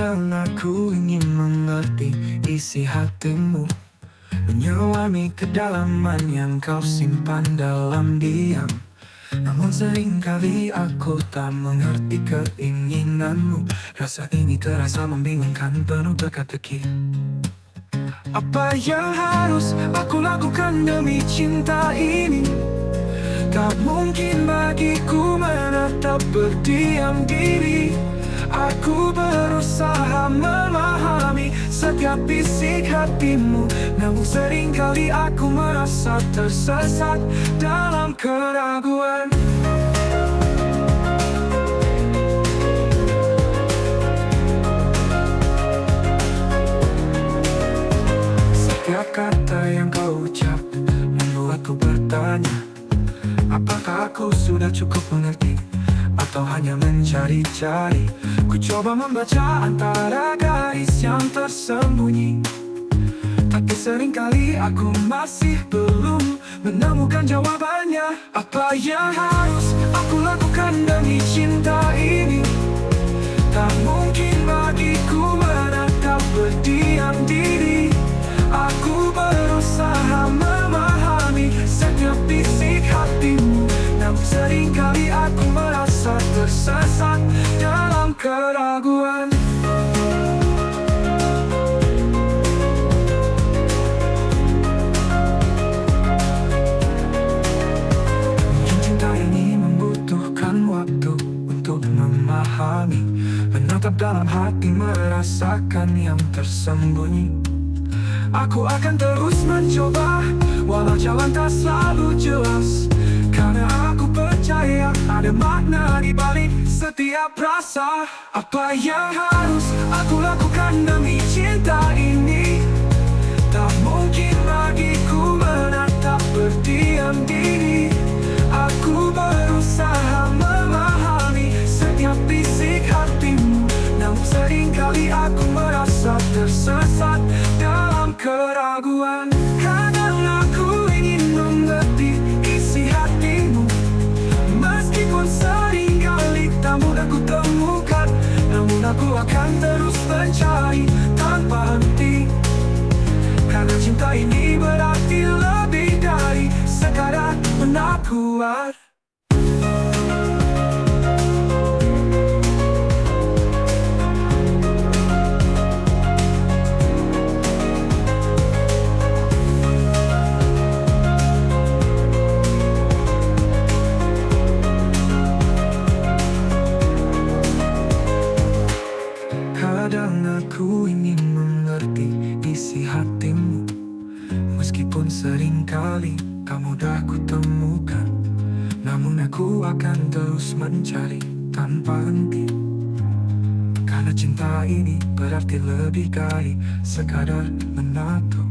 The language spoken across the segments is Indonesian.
Kadang aku ingin mengerti isi hatimu, menyelami kedalaman yang kau simpan dalam diam. Namun seringkali aku tak mengerti keinginanmu. Rasa ini terasa membingungkan, penuh teka-teki. Apa yang harus aku lakukan demi cinta ini? Tak mungkin bagiku menetap berdiam diri. Aku berusaha memahami setiap bisik hatimu, namun seringkali aku merasa tersesat dalam keraguan. Setiap kata yang kau ucap membuatku bertanya, apakah aku sudah cukup mengerti atau hanya mencari-cari? Ku coba membaca antara garis yang tersembunyi, tapi seringkali aku masih belum menemukan jawabannya. Apa yang harus aku lakukan demi cinta ini? Tak mungkin bagiku menetap berdiam diri. Aku berusaha memahami setiap bisik hatimu, namun seringkali aku merasa tersesat dalam keraguan. Mungkin cinta ini membutuhkan waktu untuk memahami, menatap dalam hati, merasakan yang tersembunyi. Aku akan terus mencoba, walau jalan tak selalu jelas, karena aku percaya ada makna di balik setiap rasa. Apa yang harus aku lakukan demi cinta ini? Tak mungkin bagiku menatap berdiam diri. Aku berusaha memahami setiap bisik hatimu, namun seringkali aku merasa tersesat dalam keraguan. Kadang aku ingin mengerti isi hatimu, meskipun seringkali tak mudah ku temukan, namun aku akan terus mencari tanpa henti. Karena cinta ini berarti lebih dari sekadar menakuat. Kadang aku ingin mengerti isi hatimu, meskipun seringkali tak mudah ku temukan, namun aku akan terus mencari tanpa henti. Karena cinta ini berarti lebih dari sekadar menatap.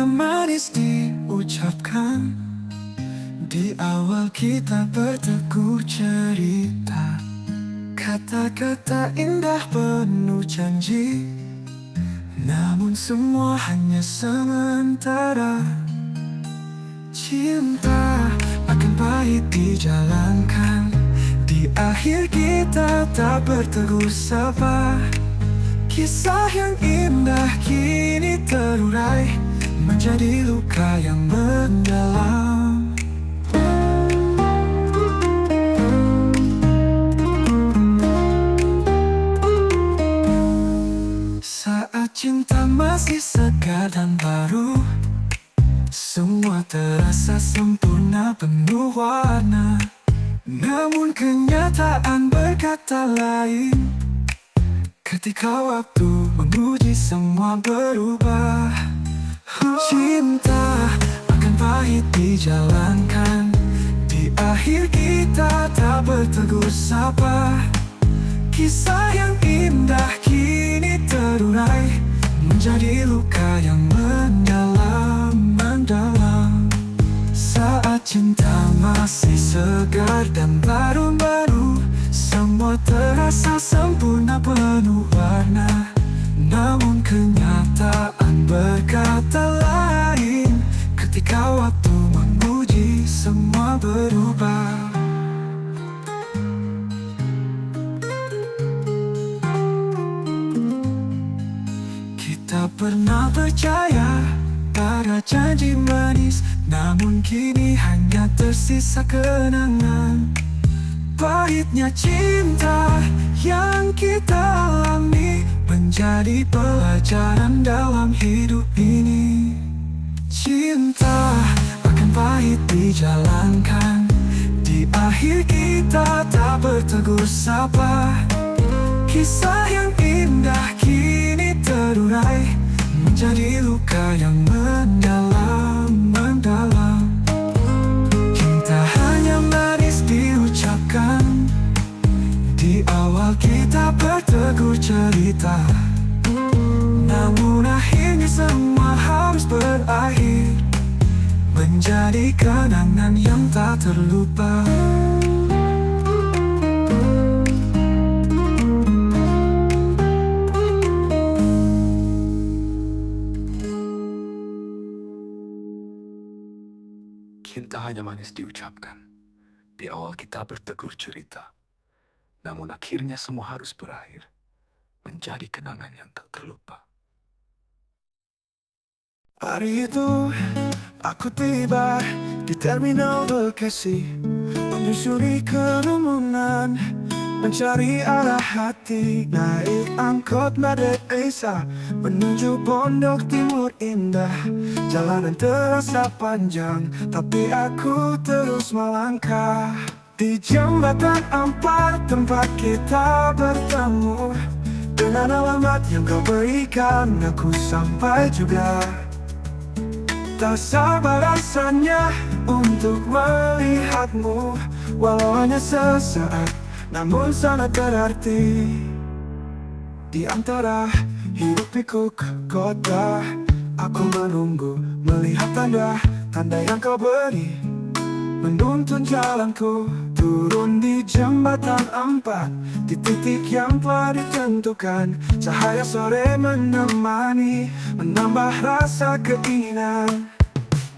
Manis diucapkan di awal kita berteguh cerita. Kata-kata indah penuh janji, namun semua hanya sementara. Cinta akan pahit dijalankan, di akhir kita tak bertegur sapa. Kisah yang indah kini terurai menjadi luka yang mendalam. Saat cinta masih segar dan baru, semua terasa sempurna penuh warna. Namun kenyataan berkata lain. Ketika waktu menguji semua berubah. Cinta akan pahit dijalankan, di akhir kita tak bertegur sapa. Kisah yang indah kini terurai menjadi luka yang mendalam. Saat cinta masih segar dan baru-baru, penuh warna, namun kenyataan berkata lain. Ketika waktu menguji, semua berubah. Kita pernah percaya pada janji manis, namun kini hanya tersisa kenangan. Pahitnya cinta yang kita alami menjadi pelajaran dalam hidup ini. Cinta akan pahit dijalankan, di akhir kita tak bertegur sapa. Kisah yang indah kini terurai menjadi luka yang mendalam. Cinta hanya manis diucapkan, di awal kita bertegur cerita, namun akhirnya semua harus berakhir menjadi kenangan yang tak terlupa. Cinta hanya manis diucapkan, di awal kita bertegur cerita, namun akhirnya semua harus berakhir menjadi kenangan yang tak terlupa. Hari itu aku tiba di terminal Bekasi, menyusuri kerumunan, mencari arah hati. Naik angkot Made Esa menuju Pondok Timur Indah. Jalanan terasa panjang, tapi aku terus melangkah. Di jembatan 4 tempat kita bertemu, dengan alamat yang kau berikan aku sampai juga. Tak sabar rasanya untuk melihatmu, walau hanya sesaat, namun sangat berarti. Di antara hiruk pikuk kota, aku menunggu, melihat tanda yang kau beri, menuntun jalanku turun di jembatan 4, di titik yang telah ditentukan. Cahaya sore menemani, menambah rasa keinginan.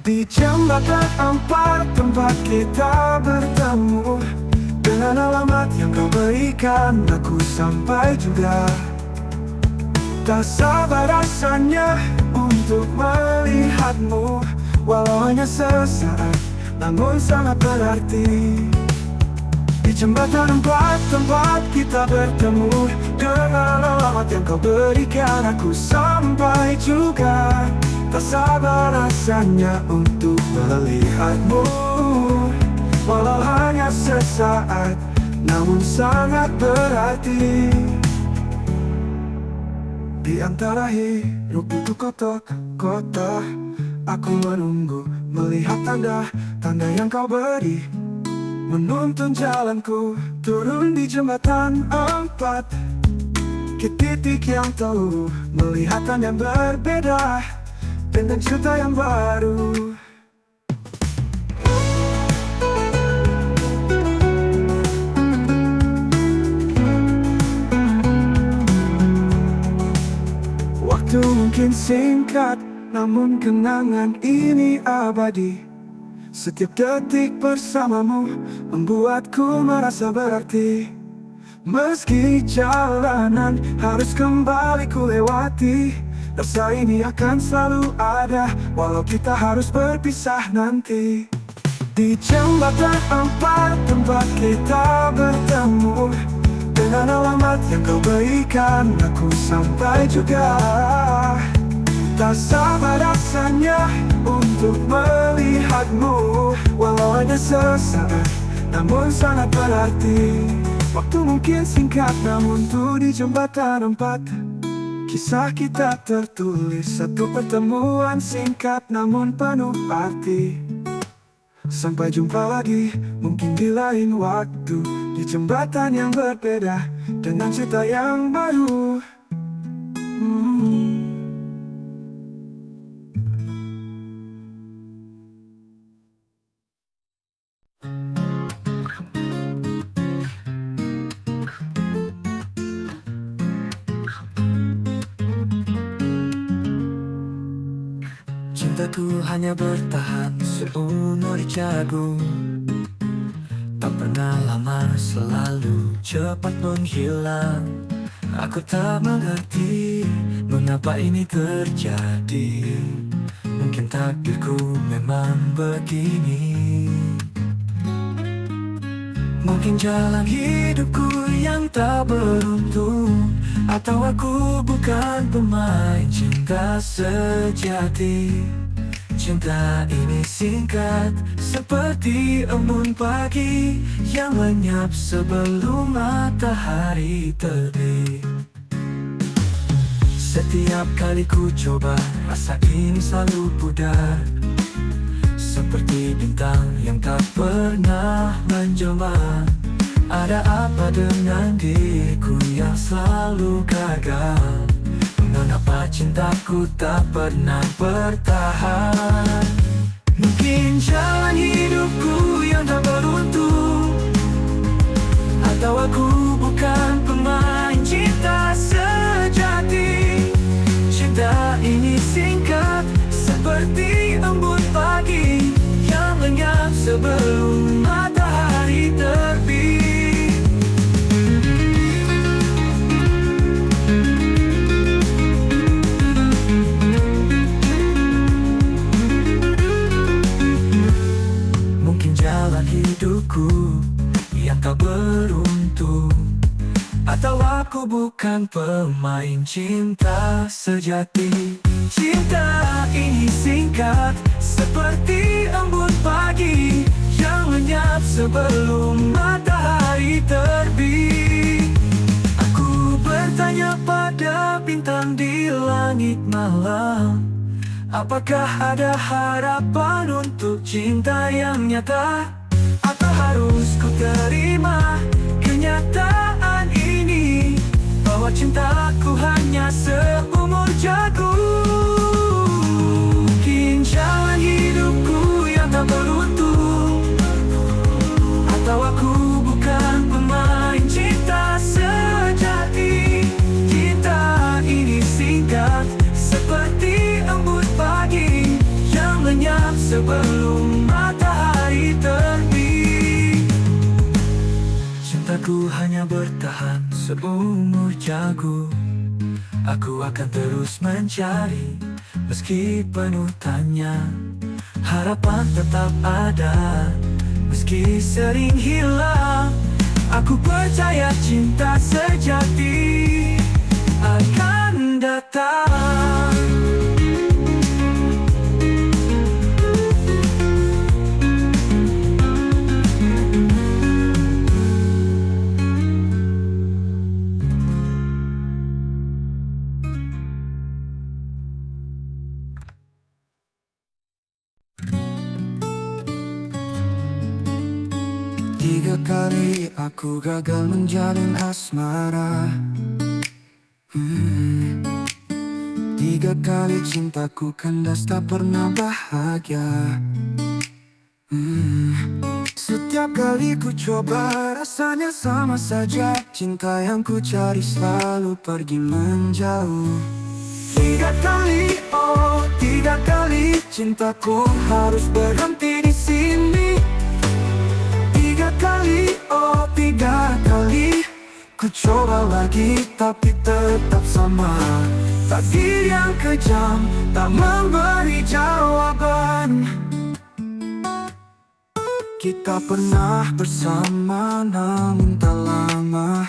Di jembatan 4 tempat kita bertemu, dengan alamat yang kau berikan aku sampai juga. Tak sabar rasanya untuk melihatmu, walau hanya sesaat, namun sangat berarti. Di jembatan 4 tempat kita bertemu, dengan alamat yang kau berikan aku sampai juga. Tak sabar rasanya untuk melihatmu, walau hanya sesaat, namun sangat berarti. Di antara hiruk pikuk kota, aku menunggu, melihat tanda yang kau beri, menuntun jalanku turun di jembatan 4, ke titik yang tahu, melihat yang berbeda dengan cerita yang baru. Waktu mungkin singkat, namun kenangan ini abadi. Setiap detik bersamamu membuatku merasa berarti. Meski jalanan harus kembali ku lewati, rasa ini akan selalu ada, walau kita harus berpisah nanti. Di jembatan 4 tempat kita bertemu, dengan alamat yang kau berikan aku sampai juga. Tak sabar rasanya untuk melihatmu, walau hanya sesaat, namun sangat berarti. Waktu mungkin singkat, namun tuh di jembatan 4 kisah kita tertulis. Satu pertemuan singkat namun penuh arti. Sampai jumpa lagi, mungkin di lain waktu, di jembatan yang berbeda dengan cerita yang baru. Cintaku hanya bertahan seumur jagung. Tak pernah lama, selalu cepat menghilang. Aku tak mengerti mengapa ini terjadi. Mungkin takdirku memang begini. Mungkin jalan hidupku yang tak beruntung, atau aku bukan pemain cinta sejati. Cinta ini singkat, seperti embun pagi yang lenyap sebelum matahari terbit. Setiap kali ku coba, rasa ini selalu pudar, seperti bintang yang tak pernah menjelma. Ada apa dengan diriku yang selalu gagal? Mengapa cintaku tak pernah bertahan? Mungkin jalan hidupku yang tak beruntung, atau aku bukan pemain cinta sejati. Cinta ini singkat, seperti embun pagi yang lenyap sebelum matahari terbit. Mungkin jalan hidupku yang tak beruntung, atau aku bukan pemain cinta sejati. Cinta ini singkat, seperti embun pagi yang lenyap sebelum matahari terbit. Aku bertanya pada bintang di langit malam, apakah ada harapan untuk cinta yang nyata? Atau harus ku terima kenyataan ini, bahwa cintaku hanya seumur jagung. Mungkin jalan hidupku yang tak beruntung, atau aku bukan pemain cinta sejati. Cinta ini singkat, seperti embun pagi yang lenyap sebelum matahari terbit. Cintaku hanya bertahan seumur jagung. Aku akan terus mencari, meski penuh tanya. Harapan tetap ada, meski sering hilang. Aku percaya cinta sejati akan datang. Tiga kali aku gagal menjalin asmara. Tiga kali cintaku kandas, tak pernah bahagia. Setiap kali ku coba, rasanya sama saja. Cinta yang ku cari selalu pergi menjauh. Tiga kali, oh tiga kali, cintaku harus berhenti di sini. Tiga kali, oh tiga kali, ku coba lagi tapi tetap sama. Takdir yang kejam tak memberi jawaban. Kita pernah bersama namun tak lama.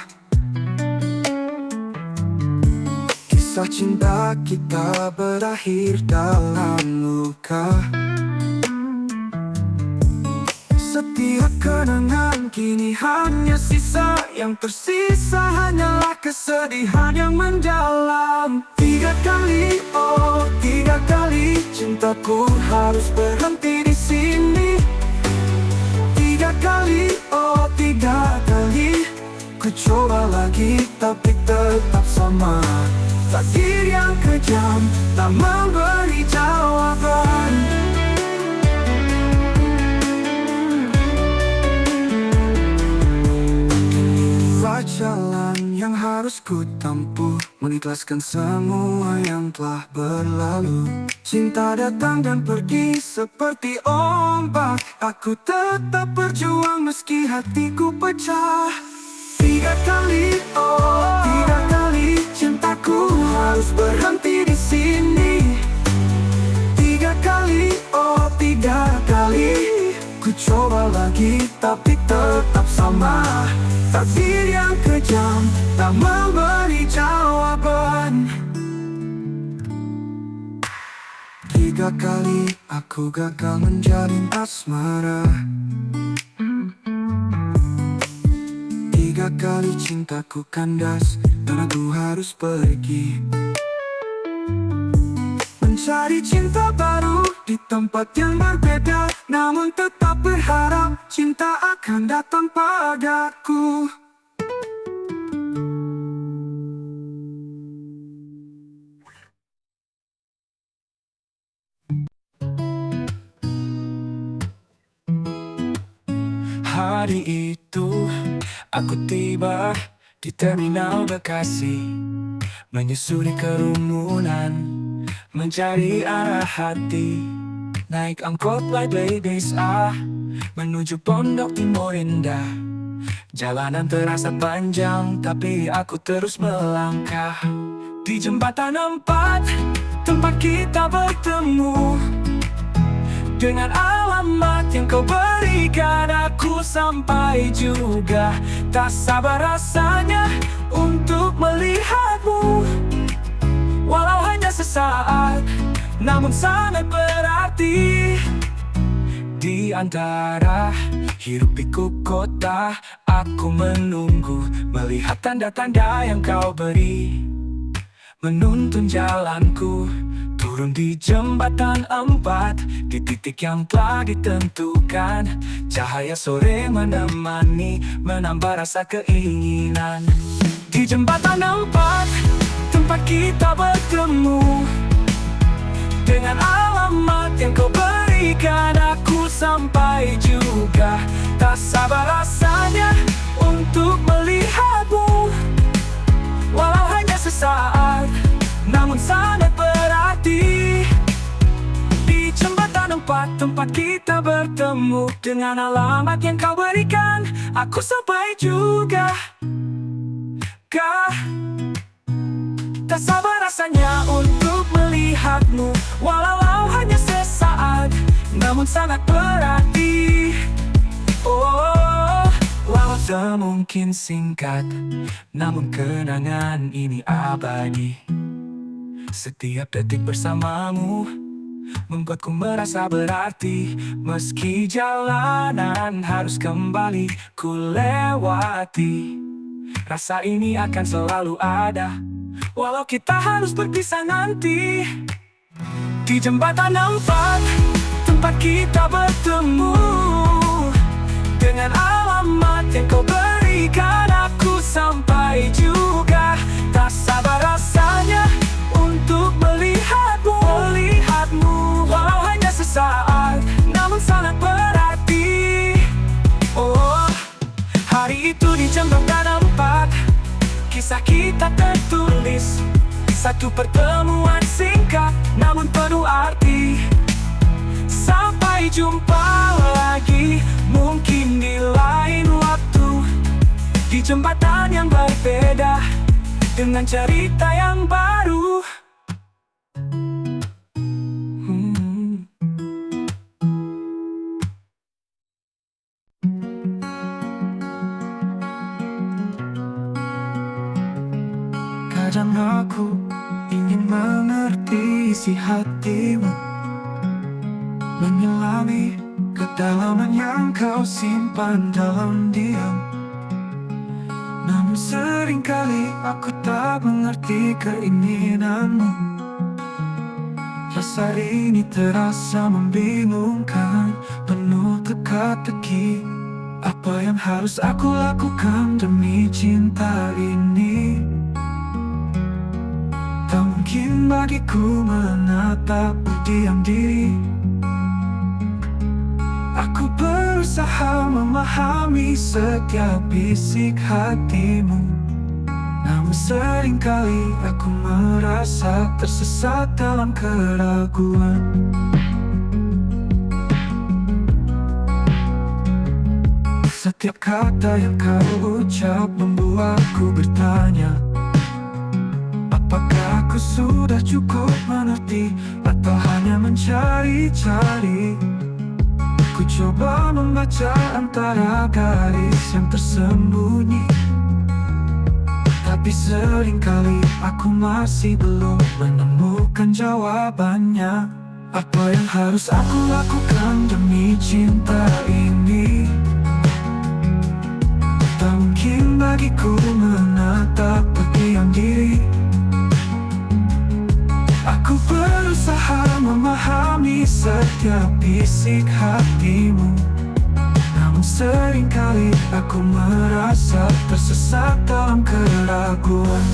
Kisah cinta kita berakhir dalam luka. Setiap kenangan kini hanya sisa, yang tersisa hanyalah kesedihan yang mendalam. Tiga kali, oh tiga kali, cintaku harus berhenti di sini. Tiga kali, oh tiga kali, ku coba lagi tapi tetap sama. Takdir yang kejam tak memberi jawaban. Jalan yang harus ku tempuh, mengikhlaskan semua yang telah berlalu. Cinta datang dan pergi seperti ombak, aku tetap berjuang meski hatiku pecah. 3 kali, oh 3 kali cintaku harus berhenti di sini. 3 kali, oh 3 kali ku coba lagi tapi tetap sama. Takdir yang kejam tak memberi jawaban. 3 kali aku gagal menjalin asmara. 3 kali cintaku kandas dan aku harus pergi, mencari cinta baru di tempat yang berbeda. Namun tetap berharap cinta akan datang padaku. Hari itu aku tiba di terminal Bekasi, menyusuri kerumunan, mencari arah hati. Naik angkot Lightway Desa menuju Pondok Timur Indah. Jalanan terasa panjang tapi aku terus melangkah. Di jembatan 4 tempat kita bertemu, dengan alamat yang kau berikan aku sampai juga. Tak sabar rasanya untuk melihatmu, walau hanya sesaat, namun sangat berarti. Di antara hiruk pikuk kota, aku menunggu, melihat tanda-tanda yang kau beri, menuntun jalanku. Turun di jembatan 4, di titik yang telah ditentukan. Cahaya sore menemani, menambah rasa keinginan. Di jembatan 4, tempat kita bertemu, dengan alamat yang kau berikan aku sampai juga. Tak sabar rasanya untuk melihatmu, walau hanya sesaat, namun sangat berarti. Di jembatan 4 tempat kita bertemu, dengan alamat yang kau berikan aku sampai juga. Tak sabar rasanya untuk melihatmu, walau hanya sesaat, namun sangat berarti. Oh, walau semungkin singkat, namun kenangan ini abadi. Setiap detik bersamamu membuatku merasa berarti. Meski jalanan harus kembali ku lewati, rasa ini akan selalu ada, walau kita harus berpisah nanti. Di jembatan 4 tempat kita bertemu, dengan alamat yang kau berikan aku sampai juga. Tak sabar rasanya untuk melihatmu, walau hanya sesaat, namun sangat berarti. Oh, hari itu di jembatan 4, kisah kita tertulis. Satu pertemuan singkat, namun penuh arti. Sampai jumpa lagi, mungkin di lain waktu, di jembatan yang berbeda, dengan cerita yang baru. Kadang aku ingin mengerti isi hatimu, menyelami kedalaman yang kau simpan dalam diam. Namun seringkali aku tak mengerti keinginanmu. Rasa ini terasa membingungkan, penuh teka-teki. Apa yang harus aku lakukan demi cinta ini? Tak mungkin bagiku menatap berdiam diri. Aku berusaha memahami setiap bisik hatimu, Namun seringkali aku merasa tersesat dalam keraguan. Setiap kata yang kau ucap membuatku bertanya, apakah aku sudah cukup mengerti atau hanya mencari-cari? Ku coba membaca antara garis yang tersembunyi, tapi seringkali aku masih belum menemukan jawabannya. Apa yang harus aku lakukan demi cinta ini? Tak mungkin bagiku menatap berdiam diri. Aku berusaha memahami setiap bisik hatimu, namun seringkali aku merasa tersesat dalam keraguan.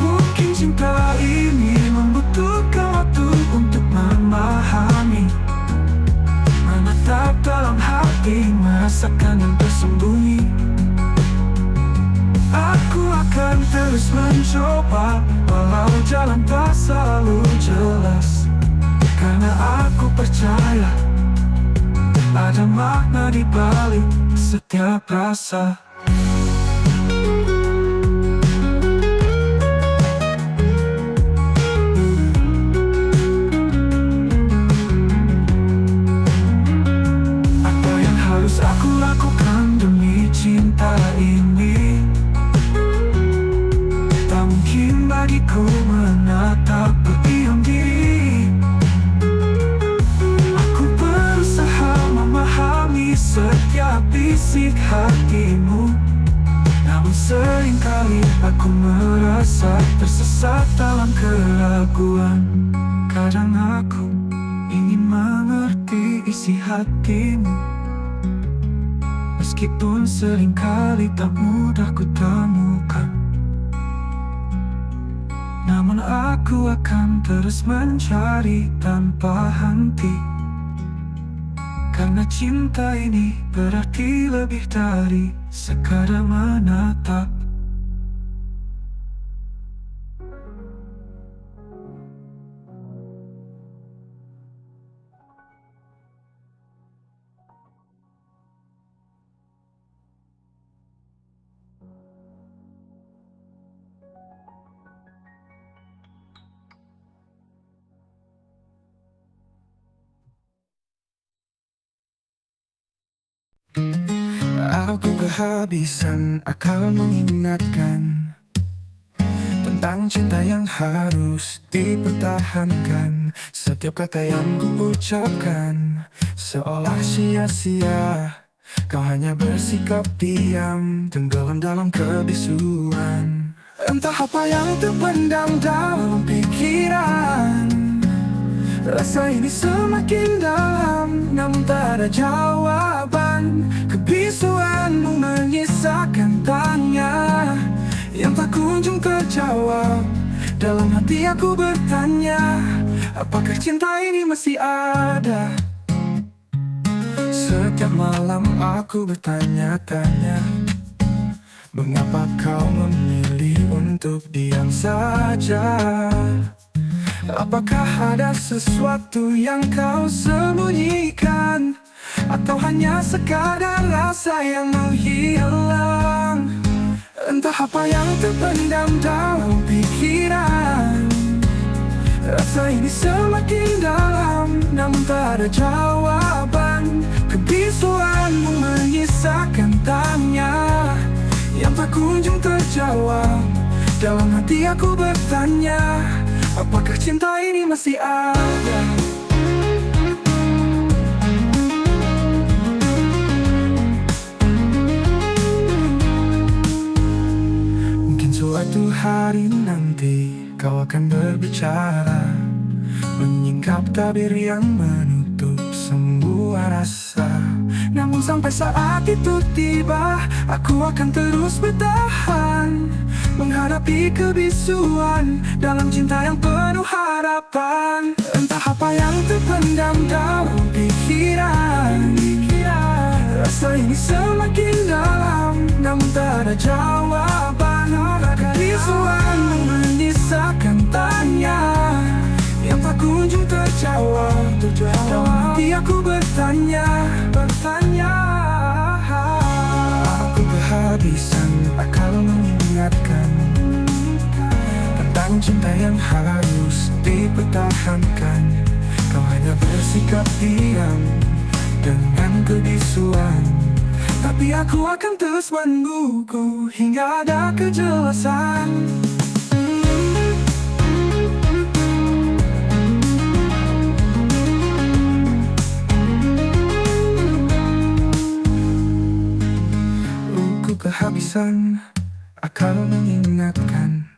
Mungkin cinta ini membutuhkan waktu untuk memahami, menatap dalam hati, merasakan yang tersembunyi. Aku akan terus mencoba, walau jalan tak selalu jelas, karena aku percaya ada makna di balik setiap rasa. Apa yang harus aku lakukan demi cinta ini? Tak mungkin bagiku menatap berdiam diri. Aku berusaha memahami setiap bisik hatimu, namun seringkali aku merasa tersesat dalam keraguan. Kadang aku ingin mengerti isi hatimu, meskipun seringkali tak mudah ku temukan. Namun aku akan terus mencari tanpa henti, karena cinta ini berarti lebih dari sekadar menatap. Aku kehabisan akal mengingatkan tentang cinta yang harus dipertahankan. Setiap kata yang ku ucapkan seolah sia-sia. Kau hanya bersikap diam, tenggelam dalam kebisuan. Entah apa yang terpendam dalam pikiran. Rasa ini semakin dalam, namun tak ada jawaban. Kebisuanmu menyisakan tanya yang tak kunjung terjawab. Dalam hati aku bertanya, apakah cinta ini masih ada? Setiap malam aku bertanya-tanya, mengapa kau memilih untuk diam saja? Apakah ada sesuatu yang kau sembunyikan, atau hanya sekadar rasa yang menghilang? Entah apa yang terpendam dalam pikiran. Rasa ini semakin dalam, namun tak ada jawaban. Kebisuanmu menyisakan tanya yang tak kunjung terjawab. Dalam hati aku bertanya, apakah cinta ini masih ada? Mungkin suatu hari nanti kau akan berbicara, menyingkap tabir yang menutup semua rasa. Namun sampai saat itu tiba, aku akan terus bertahan, menghadapi kebisuan dalam cinta yang penuh harapan. Entah apa yang terpendam dalam pikiran. Rasa ini semakin dalam, namun tak ada jawaban. bertanya. Aku kehabisan akal mengingatkan tentang cinta yang harus dipertahankan. Kau hanya bersikap diam dengan kebisuan, tapi aku akan terus menunggu hingga ada kejelasan. Aku kehabisan akal mengingatkan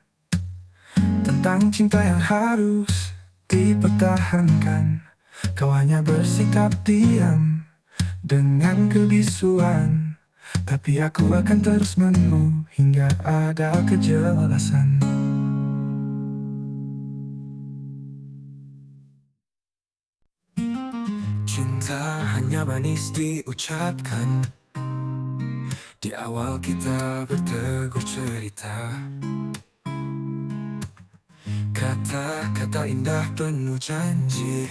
tentang cinta yang harus dipertahankan. Kau hanya bersikap diam dengan kebisuan, tapi aku akan terus menunggu hingga ada kejelasan. Cinta hanya manis diucapkan, di awal kita bertegur cerita. Kata-kata indah penuh janji,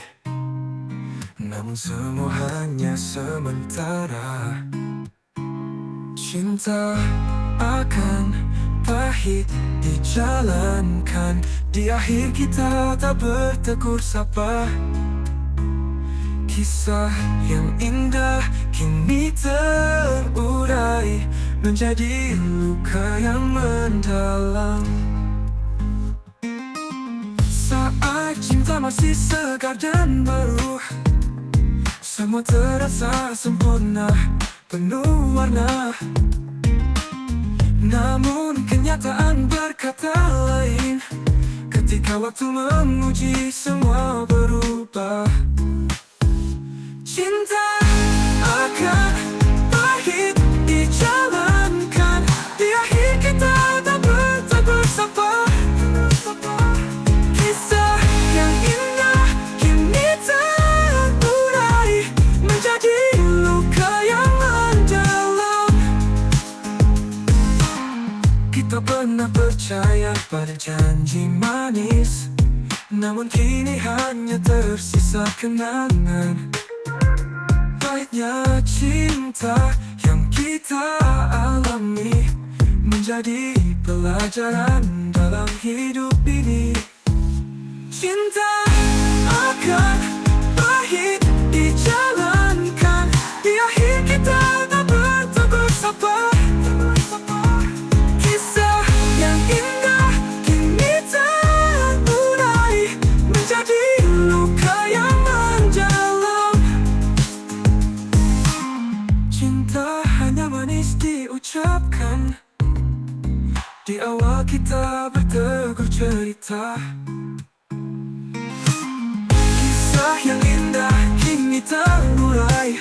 namun semua hanya sementara. Cinta akan pahit dijalankan, di akhir kita tak bertegur sapa. Kisah yang indah kini terurai menjadi luka yang mendalam. Saat cinta masih segar dan baru, semua terasa sempurna, penuh warna. Namun kenyataan berkata lain, ketika waktu menguji semua berubah. Cinta akan pahit dijalankan, di akhir kita tak bertegur sapa. Kisah yang indah kini terurai menjadi luka yang mendalam. Kita pernah percaya pada janji manis, namun kini hanya tersisa kenangan. Pahitnya cinta yang kita alami menjadi pelajaran dalam hidup ini. Cinta akan pahit dijalankan, di akhir kita tak bertegur sapa. Kisah yang indah kini terurai menjadi luka yang mendalam. Cinta hanya manis diucapkan, di awal kita bertegur cerita. Kisah yang indah kini terurai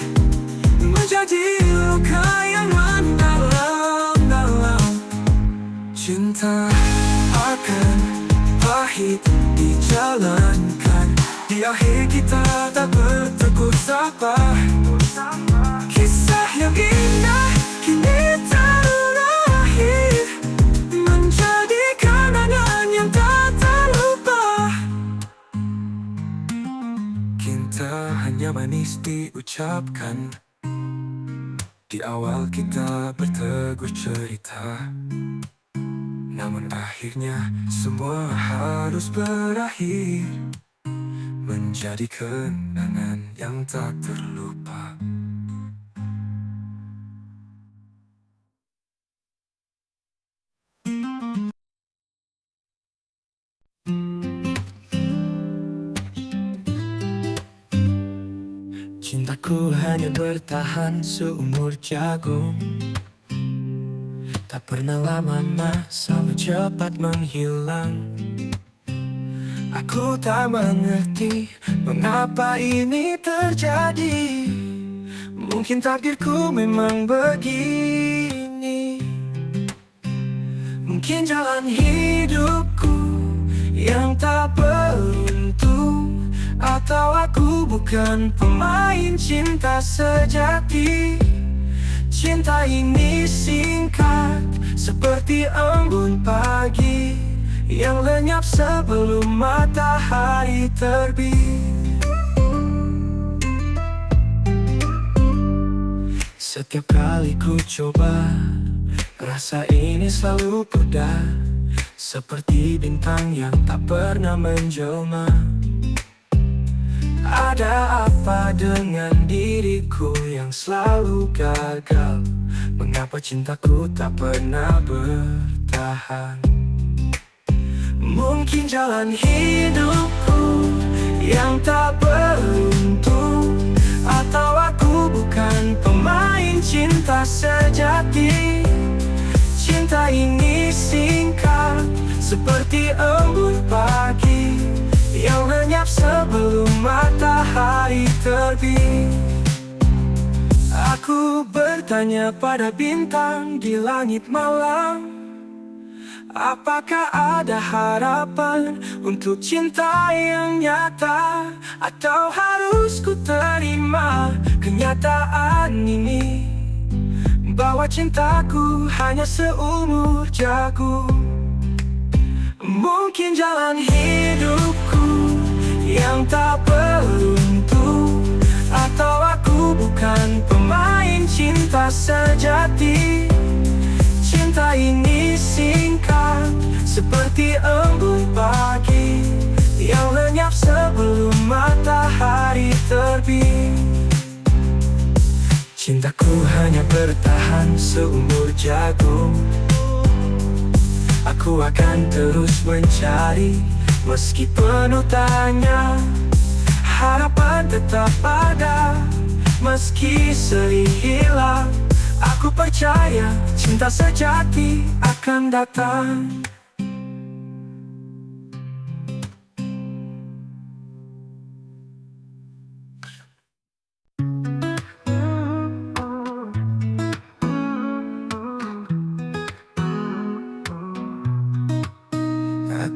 menjadi luka yang mendalam. Cinta akan pahit dijalankan, di akhir kita tak bertegur sapa. Kisah yang indah kini terurai menjadi kenangan yang tak terlupa. Cinta hanya manis diucapkan, di awal kita bertegur cerita. Namun akhirnya semua harus berakhir menjadi kenangan yang tak terlupa. Cintaku hanya bertahan seumur jagung, tak pernah lama-lama, selalu cepat menghilang. Aku tak mengerti mengapa ini terjadi. Mungkin takdirku memang begini. Mungkin jalan hidupku yang tak beruntung, atau aku bukan pemain cinta sejati. Cinta ini singkat seperti embun pagi yang lenyap sebelum matahari terbit. Setiap kali ku coba, rasa ini selalu pudar, seperti bintang yang tak pernah menjelma. Ada apa dengan diriku yang selalu gagal? Mengapa cintaku tak pernah bertahan? Mungkin jalan hidupku yang tak beruntung, atau aku bukan pemain cinta sejati. Cinta ini singkat, seperti embun pagi yang lenyap sebelum matahari terbit. Aku bertanya pada bintang di langit malam, apakah ada harapan untuk cinta yang nyata? Atau harus ku terima kenyataan ini, bahwa cintaku hanya seumur jagung. Mungkin jalan hidupku yang tak beruntung, atau aku bukan pemain cinta sejati. Cinta ini singkat, seperti embun pagi yang lenyap sebelum matahari terbit. Cintaku hanya bertahan seumur jagung. Aku akan terus mencari, meski penuh tanya. Harapan tetap ada, meski sering hilang. Aku percaya cinta sejati akan datang.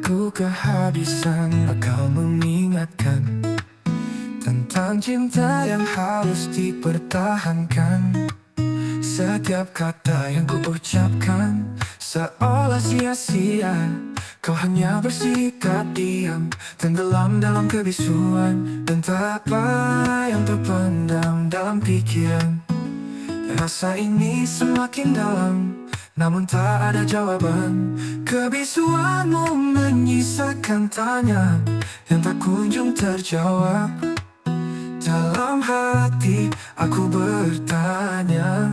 Aku kehabisan akal mengingatkan tentang cinta yang harus dipertahankan. Setiap kata yang ku ucapkan seolah sia-sia. Kau hanya bersikap diam, tenggelam dalam kebisuan, dan tak apa yang terpendam dalam pikiran. Rasa ini semakin dalam, namun tak ada jawaban. Kebisuanmu menyisakan tanya yang tak kunjung terjawab. Dalam hati aku bertanya,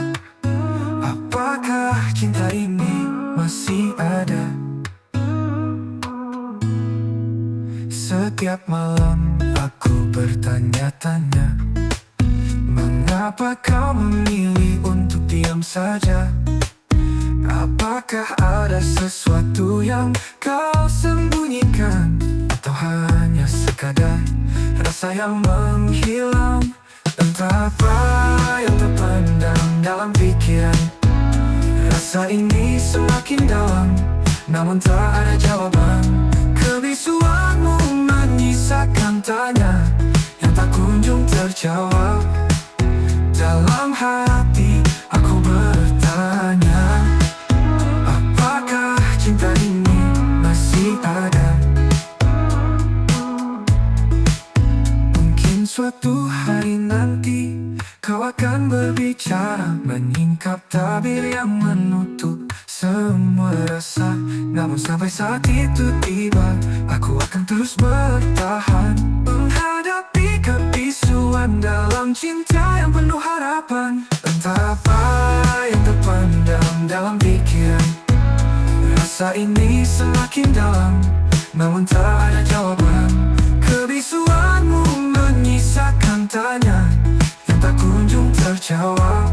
apakah cinta ini masih ada? Setiap malam aku bertanya-tanya, mengapa kau memilih untuk diam saja? Apakah ada sesuatu yang kau sembunyikan, atau hanya sekadar rasa yang menghilang? Entah apa yang terpendam dalam pikiran. Rasa ini semakin dalam, namun tak ada jawaban. Kebisuanmu menyisakan tanya yang tak kunjung terjawab. Dalam hati aku bertanya, apakah cinta ini masih ada? Mungkin suatu hari nanti kau akan berbicara, menyingkap tabir yang menutup semua rasa. Namun sampai saat itu tiba, aku akan terus bertahan, menghadapi kebisuan dalam cinta yang penuh harapan. Entah apa yang terpendam dalam pikiran. Rasa ini semakin dalam, namun tak ada jawaban. Kebisuanmu menyisakan tanya yang tak kunjung terjawab.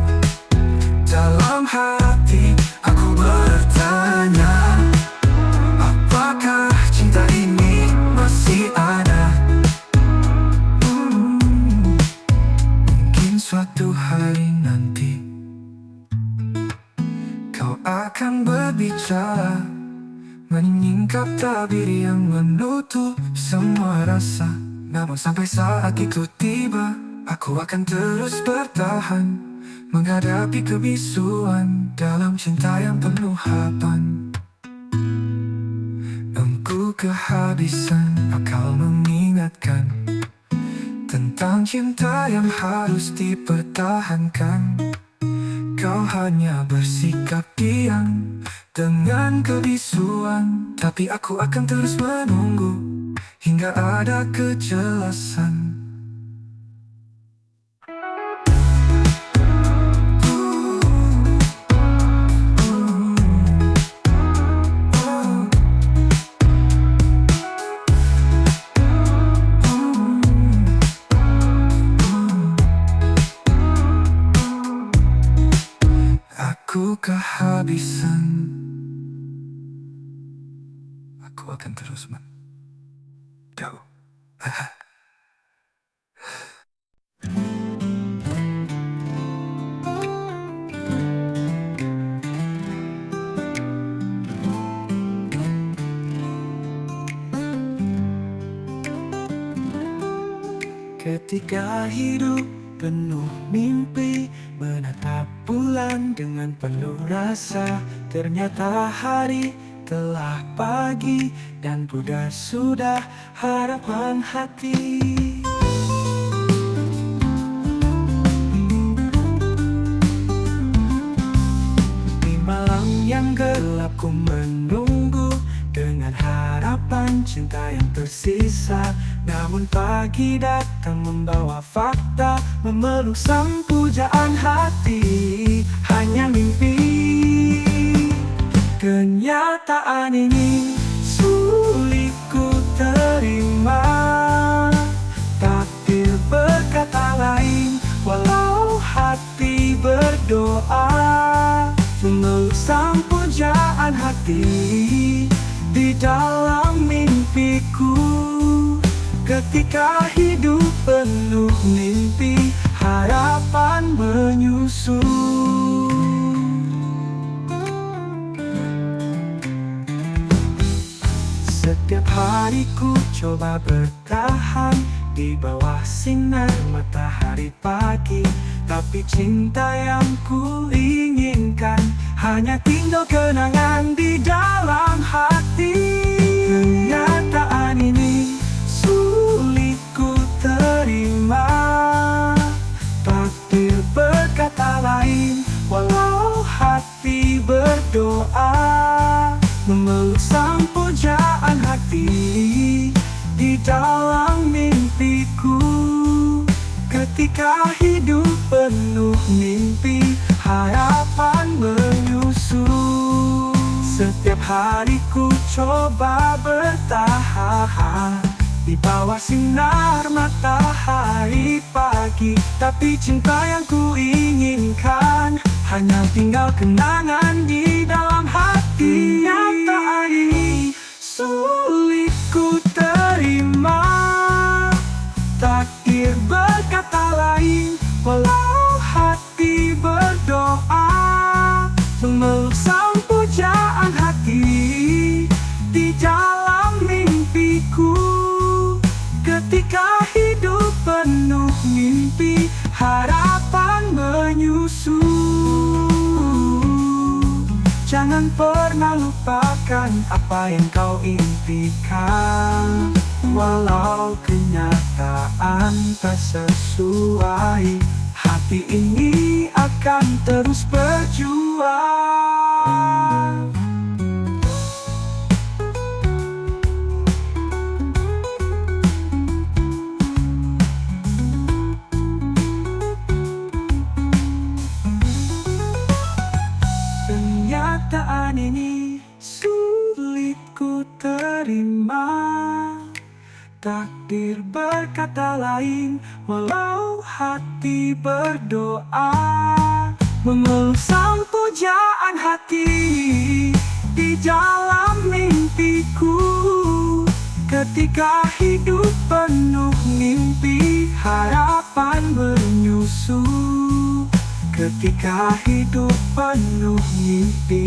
Dalam hati aku bertanya, apakah cinta ini masih ada? Mungkin suatu hari nanti kau akan berbicara, menyingkap tabir yang menutup semua rasa. Namun sampai saat itu tiba, aku akan terus bertahan, menghadapi kebisuan dalam cinta yang penuh harapan. Aku kehabisan akal mengingatkan tentang cinta yang harus dipertahankan. Kau hanya bersikap diam dengan kebisuan, tapi aku akan terus menunggu hingga ada kejelasan. Aku kehabisan. Aku akan terus menjauh. Ketika hidup penuh mimpi, menatap bulan dengan penuh rasa, ternyata hari telah pagi dan pudar sudah harapan hati. Di malam yang gelap ku menunggu dengan harapan cinta yang tersisa. Namun pagi datang membawa fakta, memeluk sang pujaan hati. Hanya mimpi. Kenyataan ini sulit ku terima. Takdir berkata lain, walau hati berdoa. Memeluk sang pujaan hati di dalam mimpiku. Ketika hidup penuh mimpi, harapan menyusul. Setiap hari ku coba bertahan di bawah sinar matahari pagi, tapi cinta yang ku inginkan hanya tinggal kenangan di dalam hati. Kenyataan ini sulit ku terima. Takdir berkata lain, walau hati berdoa. Memeluk sang pujaan hati di dalam mimpiku. Ketika hidup penuh mimpi, harapan menyusul. Setiap hari ku coba bertahan di bawah sinar matahari pagi, tapi cinta yang ku inginkan hanya tinggal kenangan di dalam hati. Kenyataan ini sulit ku terima. Takdir berkata lain, walau hati berdoa. Memeluk sang pujaan hati di dalam mimpiku. Ketika hidup penuh mimpi, harapan menyusul. Jangan pernah lupakan apa yang kau impikan. Walau kenyataan tak sesuai, hati ini akan terus berjuang. Kenyataan ini sulit ku terima. Takdir berkata lain, walau hati berdoa. Memeluk sang pujaan hati di dalam mimpiku. Ketika hidup penuh mimpi, harapan menyusul. Ketika hidup penuh mimpi,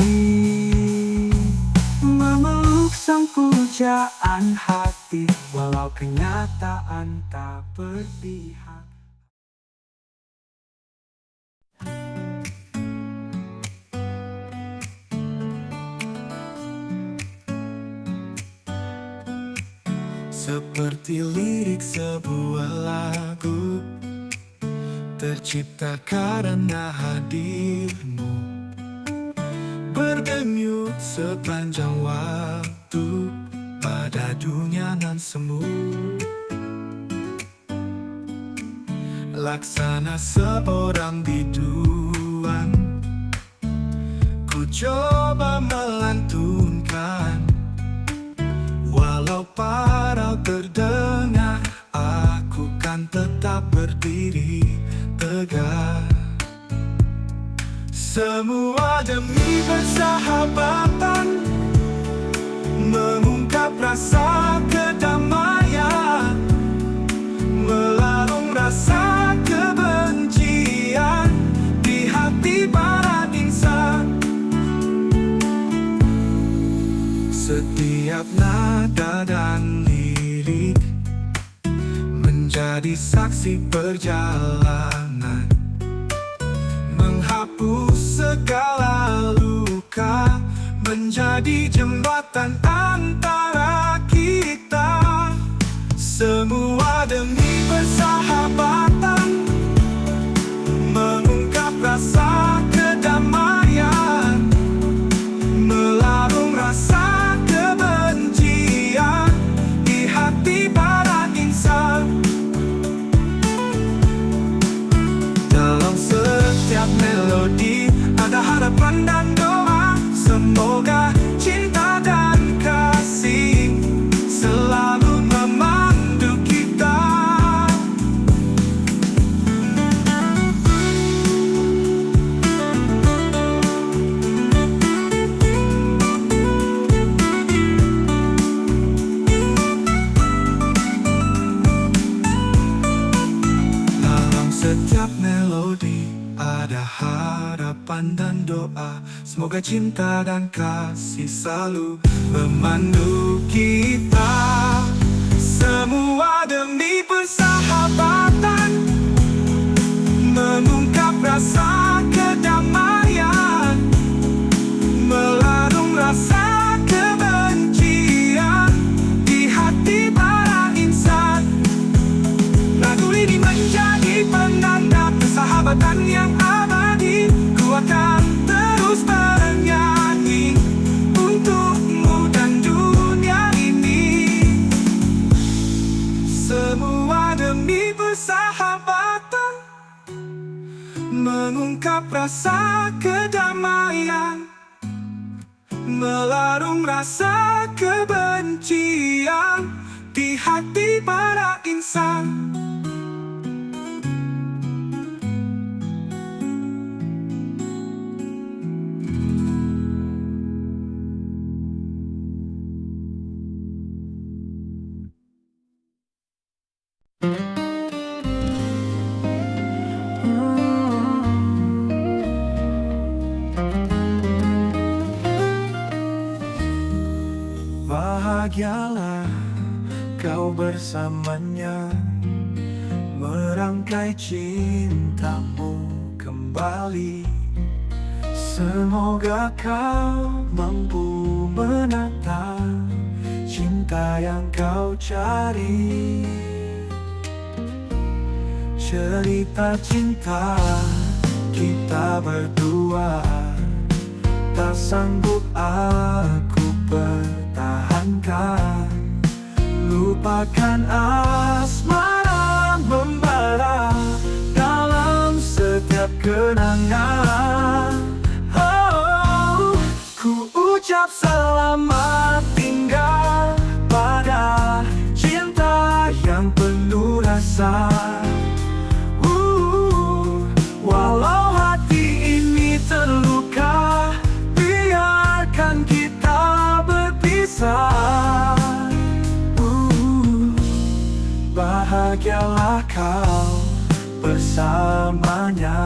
memeluk sang pujaan hati, walau kenyataan tak berpihak. Seperti lirik sebuah lagu, tercipta karena hadirmu, berdenyut sepanjang waktu pada dunia nan semu. Laksana seorang biduan, ku coba melantunkan. Walau parau terdengar, aku kan tetap berdiri tegak. Semua demi persahabatan, mengungkap rasa kedamaian, melarung rasa kebencian di hati para insan. Setiap nada dan lirik menjadi saksi perjalanan, menghapus segala luka, menjadi jembatan antara kita. Semua demi persahabatan, mengungkap rasa kedamaian, melarung rasa kebencian di hati para insan. Dalam setiap melodi ada harapan dan doa, semoga cinta dan kasih selalu memandu kita. Dalam setiap melodi ada harapan dan doa, semoga cinta dan kasih selalu memandu kita. Semua demi persahabatan, mengungkap rasa kedamaian, melarung rasa kebencian di hati para insan. Lagu ini menjadi penanda persahabatan yang abadi. Ku akan terus bernyanyi untukmu dan dunia ini. Semua demi persahabatan, mengungkap rasa kedamaian, melarung rasa kebencian di hati para insan. Bahagialah kau bersamanya, merangkai cintamu kembali. Semoga kau mampu menata cinta yang kau cari. Cerita cinta kita berdua tak sanggup aku pertahankan. Lupakan asmara membara dalam setiap kenangan. Oh, ku ucap selamat tinggal pada cinta yang penuh rasa. Walau hati ini terluka, biarkan kita berpisah. Bahagialah kau bersamanya,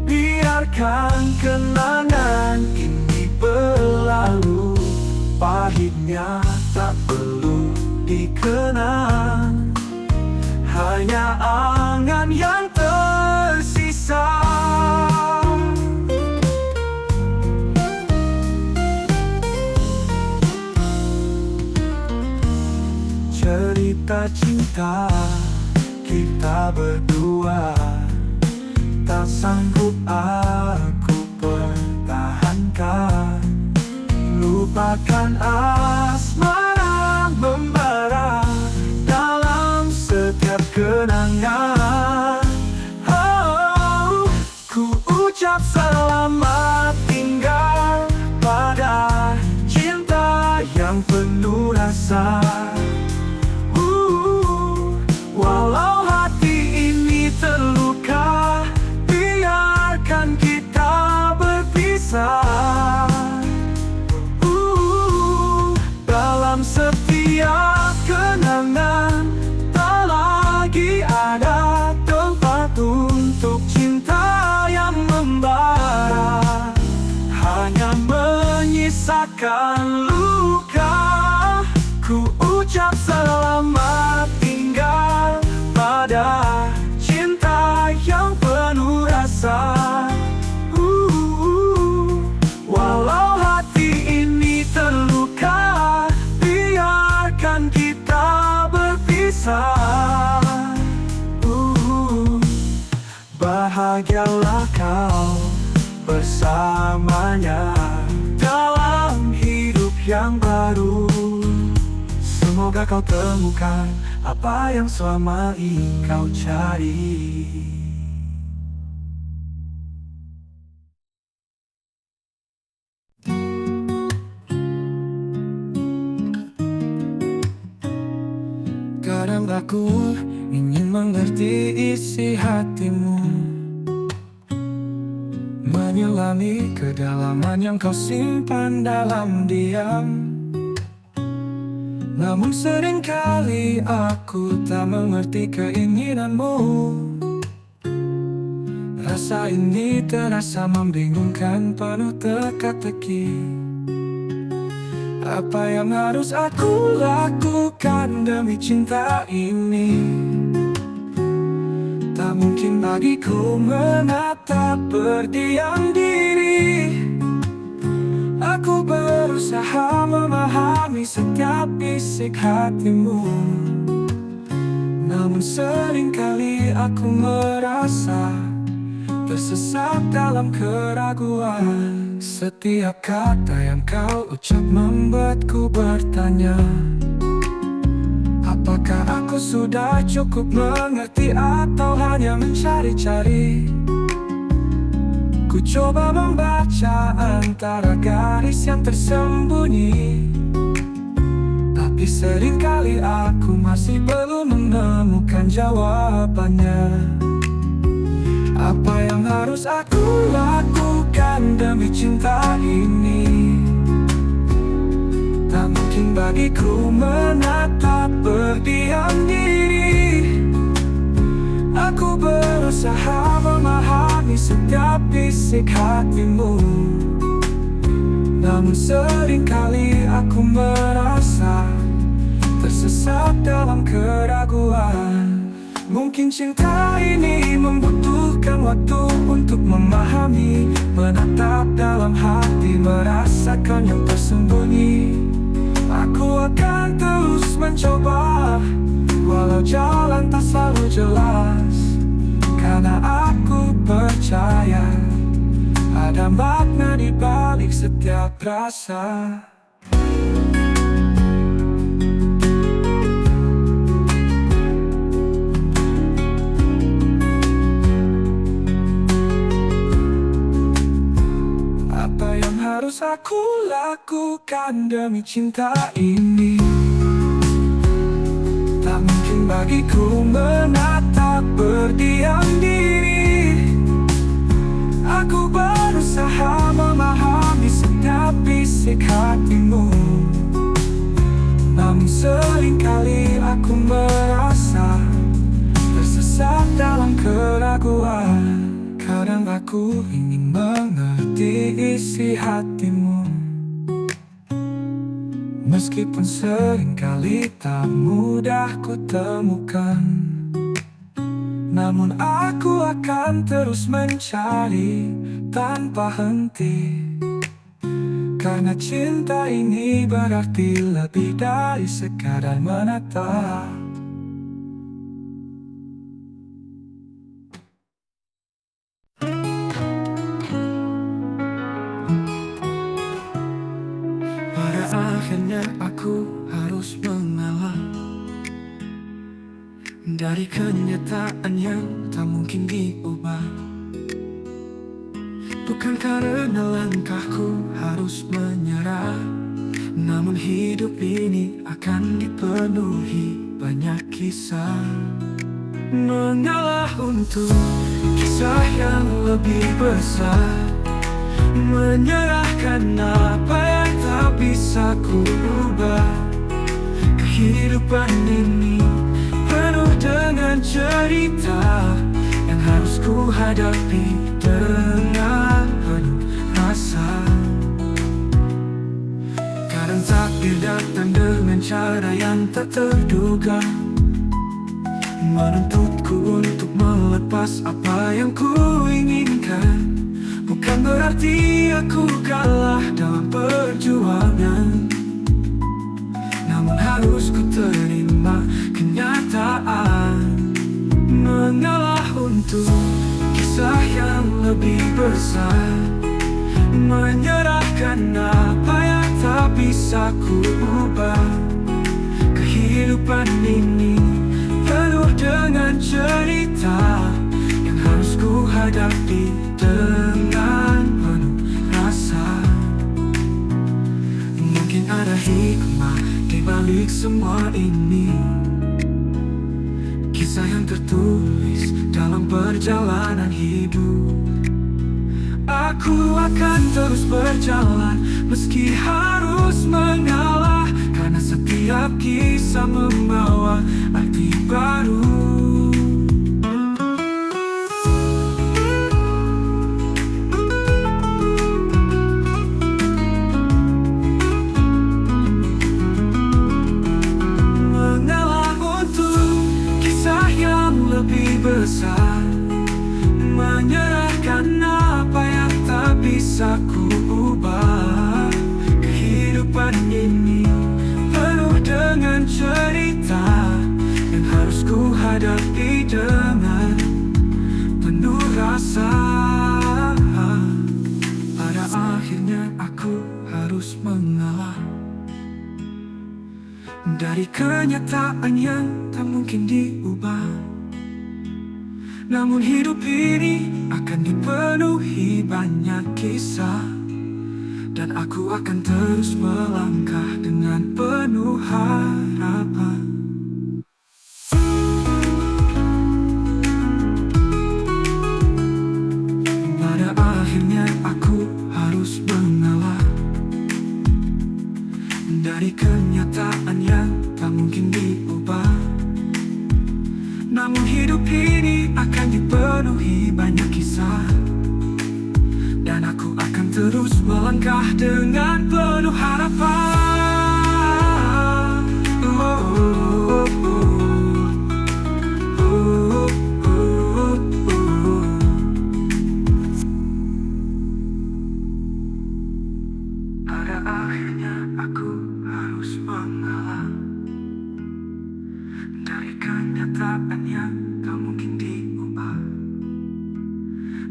biarkan kenangan ini berlalu. Pahitnya tak perlu dikenang, hanya angan yang tersisa. Cerita cinta kita berdua. Tak sanggup aku pertahankan. Lupakan asmara membara dalam setiap kenangan. Oh, ku ucap selamat tinggal pada cinta yang penuh rasa. Walau hati ini terluka, biarkan kita berpisah. Dalam setiap kenangan, tak lagi ada tempat untuk cinta yang membara. Hanya menyisakan luka. Ku ucap selamat tinggal pada cinta yang penuh rasa. Walau hati ini terluka, biarkan kita berpisah. Bahagialah kau bersamanya dalam hidup yang baru. Semoga kau temukan apa yang selama ini kau cari. Kadang aku ingin mengerti isi hatimu, menyelami kedalaman yang kau simpan dalam diam. Namun seringkali aku tak mengerti keinginanmu. Rasa ini terasa membingungkan, penuh teka-teki. Apa yang harus aku lakukan demi cinta ini? Tak mungkin bagiku menatap berdiam diri. Aku berusaha memahami setiap bisik hatimu, namun seringkali aku merasa tersesat dalam keraguan. Setiap kata yang kau ucap membuatku bertanya, apakah aku sudah cukup mengerti atau hanya mencari-cari? Ku coba membaca antara garis yang tersembunyi, tapi seringkali aku masih belum menemukan jawabannya. Apa yang harus aku lakukan demi cinta ini? Tak mungkin bagiku menatap berdiam diri. Aku berusaha memahami setiap bisik hatimu, namun seringkali aku merasa tersesat dalam keraguan. Mungkin cinta ini membutuhkan waktu untuk memahami, menatap dalam hati, merasakan yang tersembunyi. Aku akan terus mencoba, walau jalan tak selalu jelas, karena aku percaya ada makna di balik setiap rasa. Apa yang harus aku lakukan demi cinta ini? Tak mungkin bagiku menatap berdiam diri. Aku berusaha memahami setiap bisik hatimu, namun seringkali aku merasa tersesat dalam keraguan. Kadang aku ingin mengerti isi hatimu, meskipun seringkali tak mudah ku temukan. Namun aku akan terus mencari tanpa henti, karena cinta ini berarti lebih dari sekadar menatap. Pada akhirnya aku harus mengalah dari kenyataan yang tak mungkin diubah. Bukan karena langkahku harus menyerah, namun hidup ini akan dipenuhi banyak kisah. Mengalah untuk kisah yang lebih besar, menyerahkan apa yang tak bisa ku ubah. Kehidupan ini penuh dengan cerita yang harus ku hadapi dengan penuh rasa. Kadang takdir datang dengan cara yang tak terduga, menuntutku untuk melepas apa yang ku inginkan. Bukan berarti aku kalah dalam perjuangan, namun harus ku terima kenyataan. Mengalah untuk kisah yang lebih besar, menyerahkan apa yang tak bisa ku ubah. Kehidupan ini penuh dengan cerita yang harus ku hadapi dengan penuh rasa. Mungkin ada hikmah di balik semua ini, kisah yang tertulis dalam perjalanan hidup. Aku akan terus berjalan meski harus mengalah, karena setiap kisah membawa arti baru. Mengalah untuk kisah yang lebih besar, menyerahkan apa yang tak bisa ku ubah. Kehidupan ini penuh dengan cerita yang harus ku hadapi dengan penuh rasa. Pada akhirnya aku harus mengalah dari kenyataan yang tak mungkin diubah. Namun hidup ini akan dipenuhi banyak kisah, dan aku akan terus melangkah dengan penuh harapan. Pada akhirnya aku harus mengalah dari kenyataan yang tak mungkin diubah. Namun hidup ini akan dipenuhi banyak kisah, dan aku akan terus melangkah dengan penuh harapan. Pada akhirnya aku harus mengalah dari kenyataan yang tak mungkin diubah.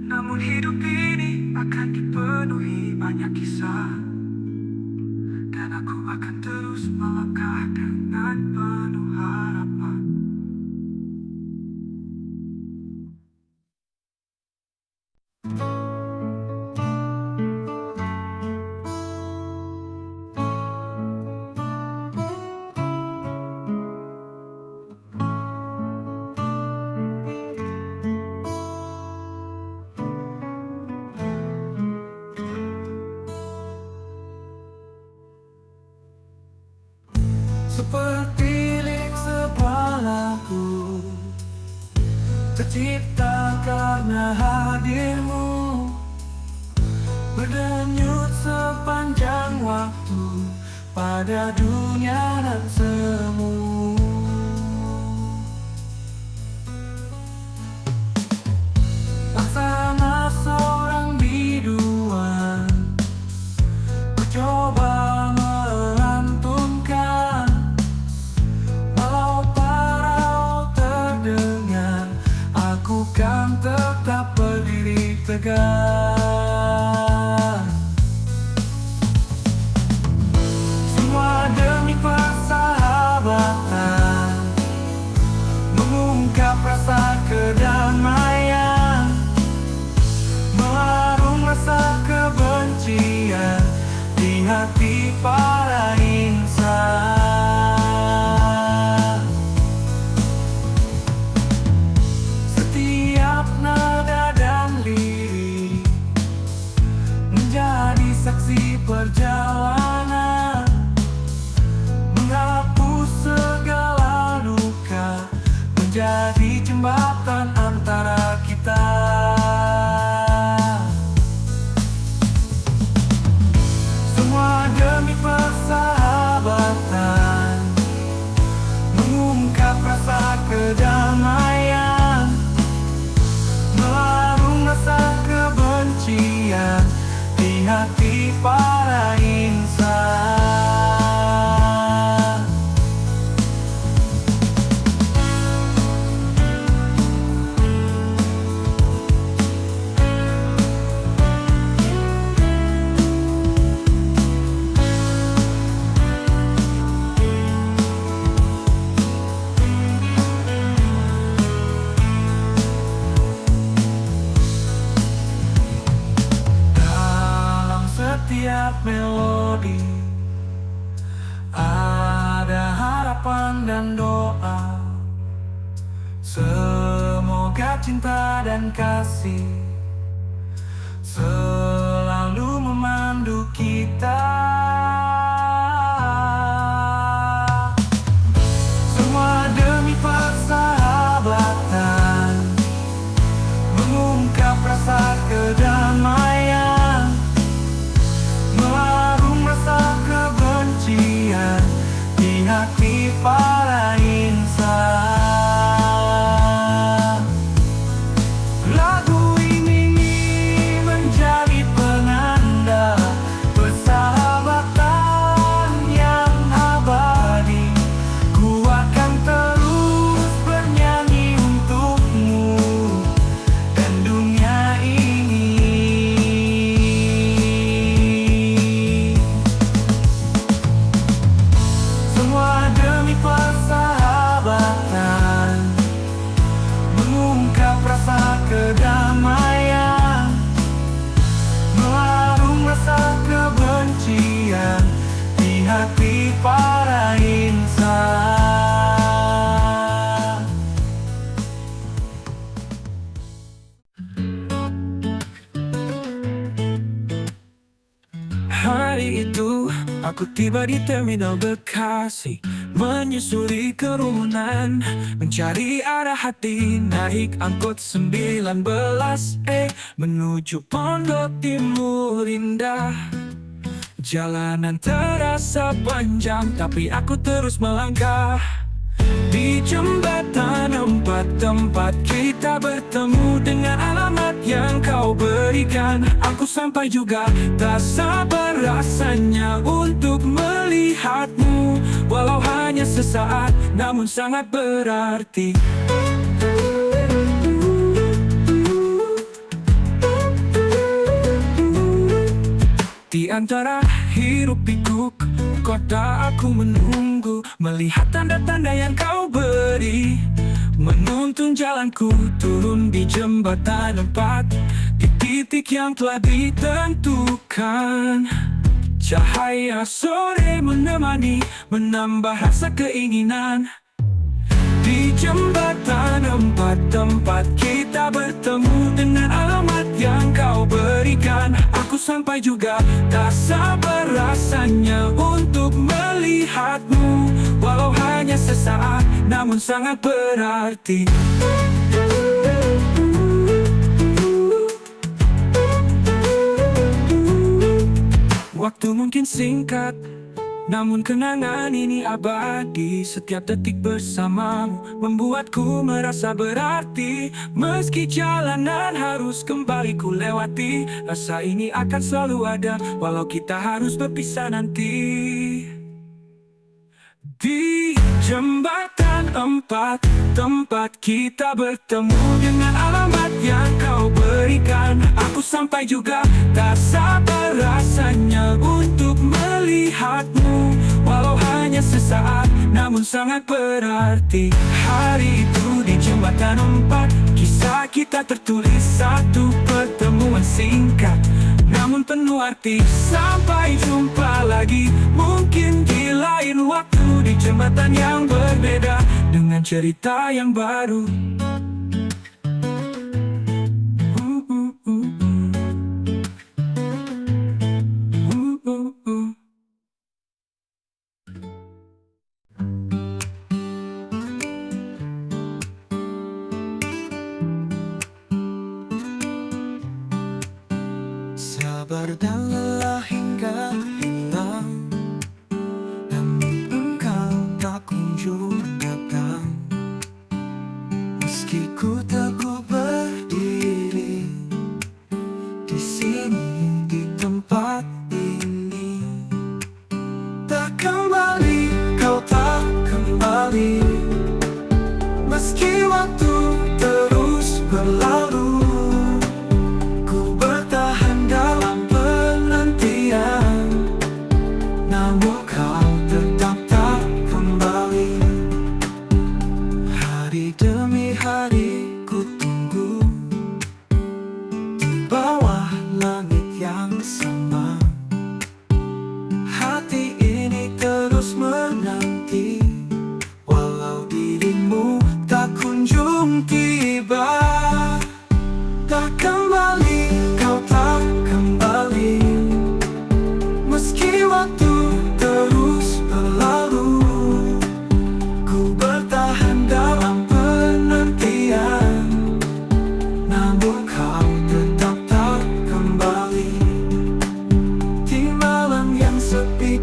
Namun hidup ini akan dipenuhi banyak kisah, dan aku akan terus melangkah dengan penuh harapan. Seperti lirik sebuah lagu, tercipta karena hadirmu, berdenyut sepanjang waktu pada dunia dan semu. Laksana seorang biduan mencoba melantunkan, walau parau terdengar, aku kan tetap berdiri tegak. saksi perjalanan, menghapus segala luka, menjadi jembatan antara kita. Semua demi persahabatan, mengungkap rasa kedamaian, melarung rasa kebencian di hati para insan. Setiap melodi ada harapan dan doa. Semoga cinta dan kasih selalu memandu kita. Semua demi persahabatan, mengungkap rasa kedamaian, melarung rasa kebencian di hati para insan. Lagu ini menjadi penanda persahabatan yang abadi. Ku akan terus bernyanyi untukmu dan dunia ini. Semua demi persahabatan, mengungkap rasa kedamaian, melarung rasa kebencian di hati para insan. Hari itu aku tiba di terminal Bekasi, menyusuri kerumunan, mencari arah hati, naik angkot 19E menuju Pondok Timur Indah. Jalanan terasa panjang, tapi aku terus melangkah. Di jembatan 4 tempat kita bertemu dengan alamat yang kau berikan. Aku sampai juga, tak sabar rasanya untuk melihatmu. Walau hanya sesaat, namun sangat berarti. Di antara hiruk pikuk kota aku menunggu, melihat tanda-tanda yang kau beri, menuntun jalanku turun di jembatan 4, di titik yang telah ditentukan. Cahaya sore menemani, menambah rasa keinginan. Di jembatan 4 tempat kita bertemu dengan alamat yang kau berikan. Aku sampai juga, tak sabar rasanya untuk melihatmu. Walau hanya sesaat, namun sangat berarti. Waktu mungkin singkat, namun kenangan ini abadi. Setiap detik bersamamu membuatku merasa berarti. Meski jalanan harus kembali ku lewati, rasa ini akan selalu ada walau kita harus berpisah nanti. Di jembatan 4 tempat kita bertemu dengan alamat yang kau berikan. Aku sampai juga, tak sabar rasanya untuk melihatmu. Walau hanya sesaat, namun sangat berarti. Hari itu di jembatan 4, kisah kita tertulis satu pertemuan singkat, namun penuh arti. Sampai jumpa lagi, mungkin di lain waktu, di jembatan yang berbeda dengan cerita yang baru.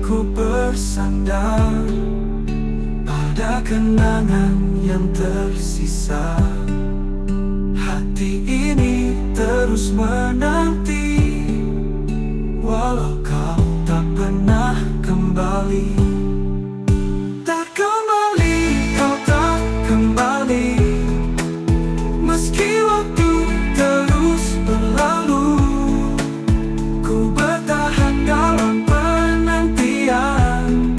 Aku bersandar pada kenangan yang tersisa. Hati ini terus menanti, walau kau tak pernah kembali. Tak kembali, kau tak kembali, meski waktu terus berlalu. Ku bertahan dalam penantian,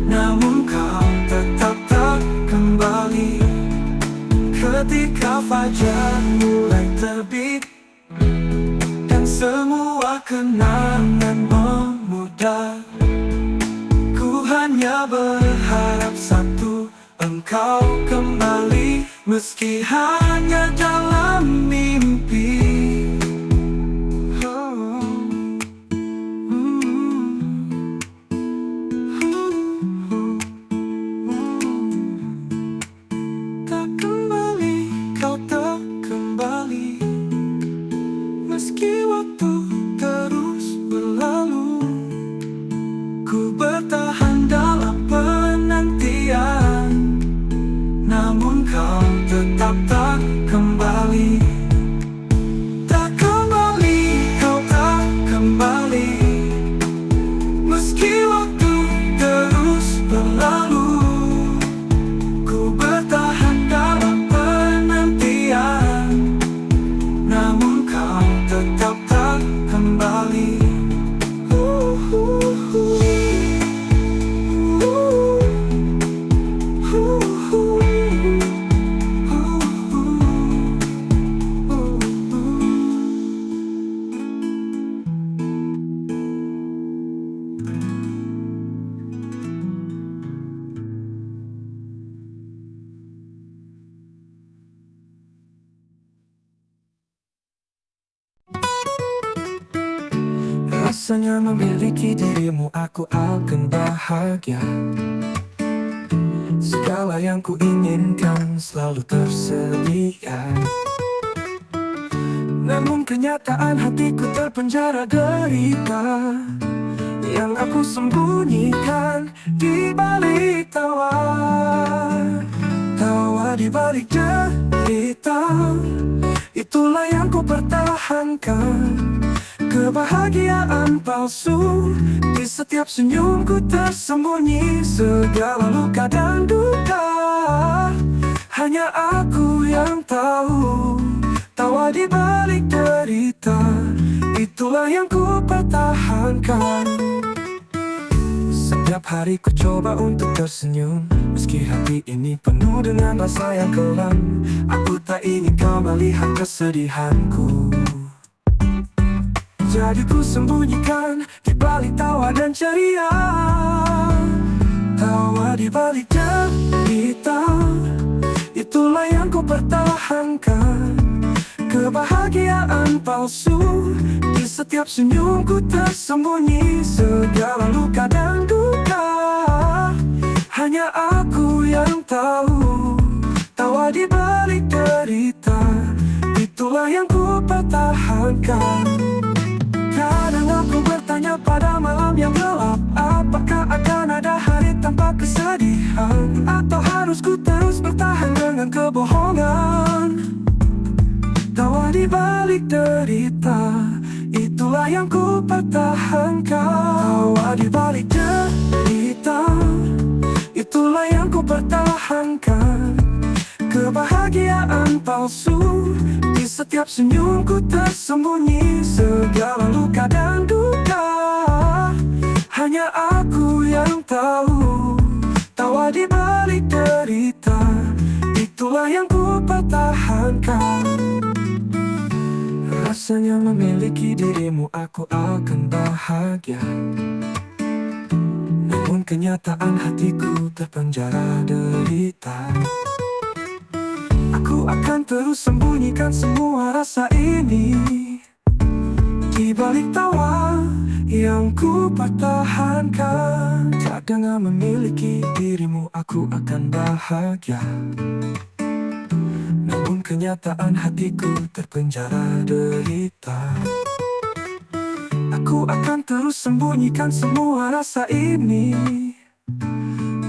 namun kau tetap tak kembali. Ketika fajar mulai terbit dan semua kenangan memudar, ku hanya berharap satu, engkau kembali, meski hanya dalam mimpi. Tak kembali, kau tak kembali, meski waktu terus berlalu. Ku bertahan dalam penantian, namun kau tetap tak kembali. Tak kembali, kau tak kembali, meski waktu terus berlalu. Ku bertahan dalam penantian, namun kau tetap tak kembali. Rasanya memiliki dirimu aku akan bahagia. Segala yang ku inginkan selalu tersedia. Namun kenyataan hatiku terpenjara derita, yang aku sembunyikan di balik tawa. Tawa di balik derita, itulah yang ku pertahankan. Kebahagiaan palsu di setiap senyumku tersembunyi. Segala luka dan duka hanya aku yang tahu. Tawa di balik derita, itulah yang ku pertahankan. Setiap hari ku coba untuk tersenyum, meski hati ini penuh dengan rasa yang kelam. Aku tak ingin kau melihat kesedihanku, jadi ku sembunyikan di balik tawa dan ceria. Tawa di balik derita, itulah yang ku pertahankan. Kebahagiaan palsu di setiap senyumku tersembunyi. Segala luka dan duka hanya aku yang tahu. Tawa di balik derita, itulah yang ku pertahankan. Kadang aku bertanya pada malam yang gelap, apakah akan ada hari tanpa kesedihan? Atau harus ku terus bertahan dengan kebohongan? Tawa di balik derita, itulah yang ku pertahankan. Tawa di balik derita, itulah yang ku pertahankan. Kebahagiaan palsu di setiap senyumku tersembunyi. Segala luka dan duka hanya aku yang tahu. Tawa di balik derita, itulah yang ku pertahankan. Rasanya memiliki dirimu aku akan bahagia. Namun kenyataan hatiku terpenjara derita. Aku akan terus sembunyikan semua rasa ini di balik tawa yang ku pertahankan. Tak dengan memiliki dirimu aku akan bahagia. Namun kenyataan hatiku terpenjara derita. Aku akan terus sembunyikan semua rasa ini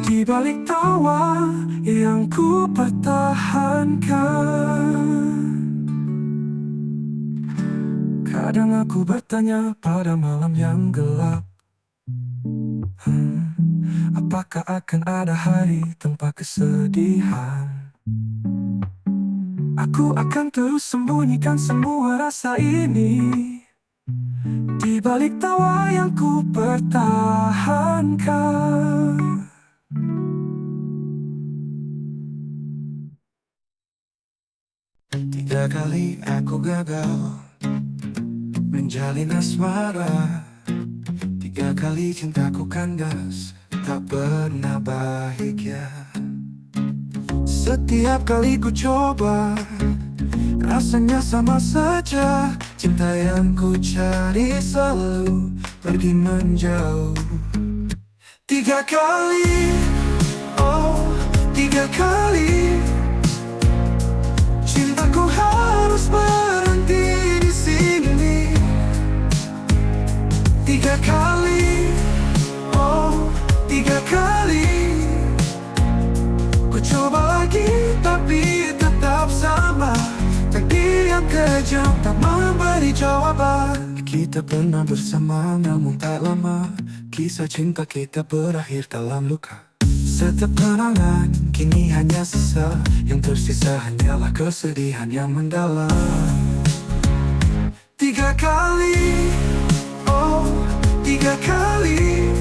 di balik tawa yang ku pertahankan. Kadang aku bertanya pada malam yang gelap, apakah akan ada hari tanpa kesedihan? Aku akan terus sembunyikan semua rasa ini di balik tawa yang ku pertahankan. Tiga kali aku gagal menjalin asmara, tiga kali cintaku kandas, tak pernah bahagia. Setiap kali ku coba, rasanya sama saja. Cinta yang ku cari selalu pergi menjauh. Tiga kali, oh tiga kali, cintaku harus berhenti di sini. Tiga kali, oh tiga kali, ku coba lagi tapi tetap sama. Takdir yang kejam tak memberi jawaban. Kita pernah bersama namun tak lama. Kisah cinta kita berakhir dalam luka. Setiap kenangan kini hanya sisa. Yang tersisa hanyalah kesedihan yang mendalam. Tiga kali, oh tiga kali,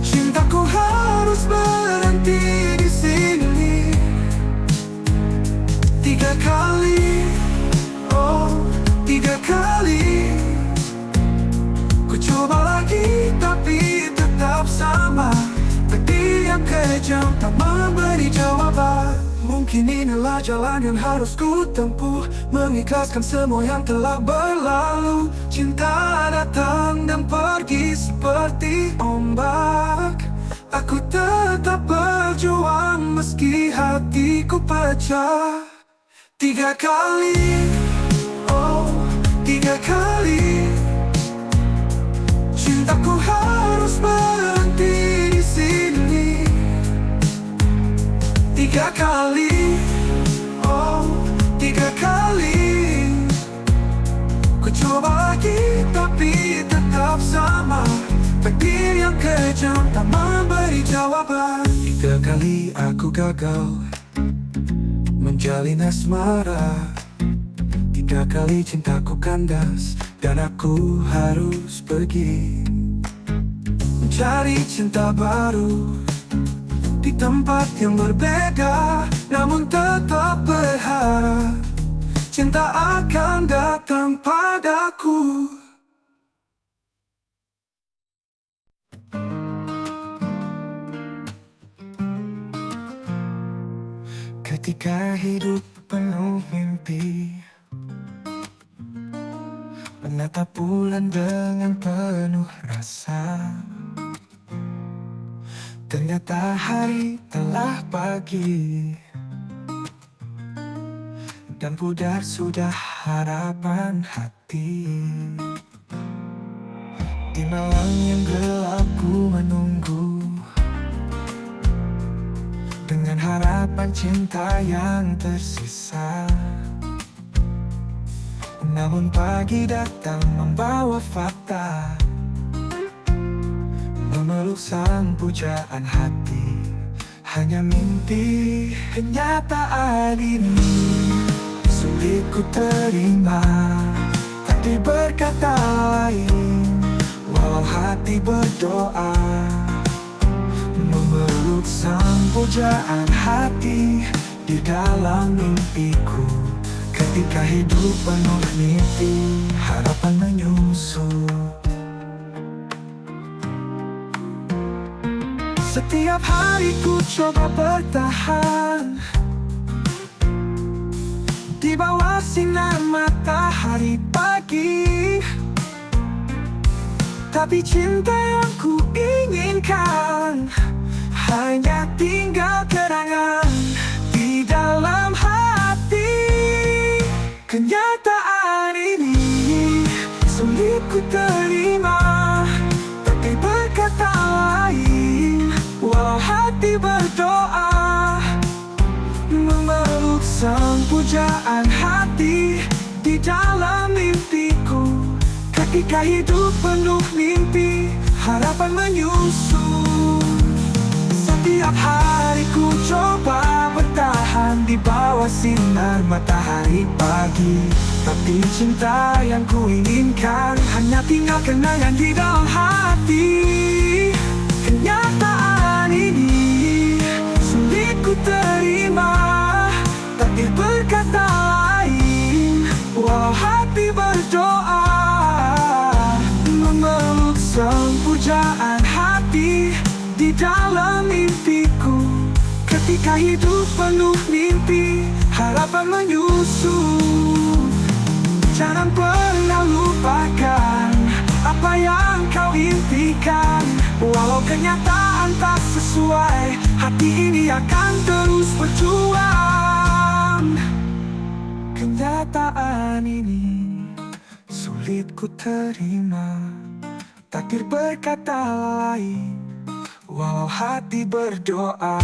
cintaku harus berhenti di sini. Tiga kali, oh tiga kali, ku coba lagi tapi tetap sama. Takdir yang kejam tak memberi jawaban. Mungkin inilah jalan yang harus ku tempuh, mengikhlaskan semua yang telah berlalu. Cinta datang dan pergi seperti ombak. Aku tetap berjuang meski hatiku pecah. Tiga kali, oh tiga kali, cintaku harus berhenti di sini. Tiga kali, oh tiga kali, ku coba lagi tapi tetap sama. Takdir yang kejam tak memberi jawaban. Tiga kali aku gagal menjalin asmara, tiga kali cintaku kandas dan aku harus pergi mencari cinta baru di tempat yang berbeda. Namun tetap berharap cinta akan datang padaku. Ketika hidup penuh mimpi, menatap bulan dengan penuh rasa, ternyata hari telah pagi dan pudar sudah harapan hati. Di malam yang gelap ku menunggu dengan harapan cinta yang tersisa. Namun pagi datang membawa fakta, memeluk sang pujaan hati. Hanya mimpi, kenyataan ini sulit ku terima. Takdir berkata lain, walau hati berdoa. Memeluk sang pujaan hati di dalam mimpiku. Ketika hidup penuh mimpi, harapan menyusul. Setiap hari ku coba bertahan di bawah sinar matahari pagi, tapi cinta yang ku inginkan hanya tinggal kenangan di dalam hati. Kenyataan ini sulit ku terima, tapi berkata lain. Walau hati berdoa, memeluk sang pujaan hati di dalam mimpiku. Ketika hidup penuh mimpi, harapan menyusul. Setiap hari ku coba bertahan di bawah sinar matahari pagi, tapi cinta yang ku inginkan hanya tinggal kenangan di dalam hati. Kenyataan ini sulit ku terima, takdir berkata lain. Walau hati berdoa, memeluk sang pujaan hati di dalam mimpiku. Ketika hidup penuh mimpi, harapan menyusul. Jangan pernah lupakan apa yang kau impikan. Walau kenyataan tak sesuai, hati ini akan terus berjuang. Kenyataan ini sulit ku terima, takdir berkata lain. Walau hati berdoa,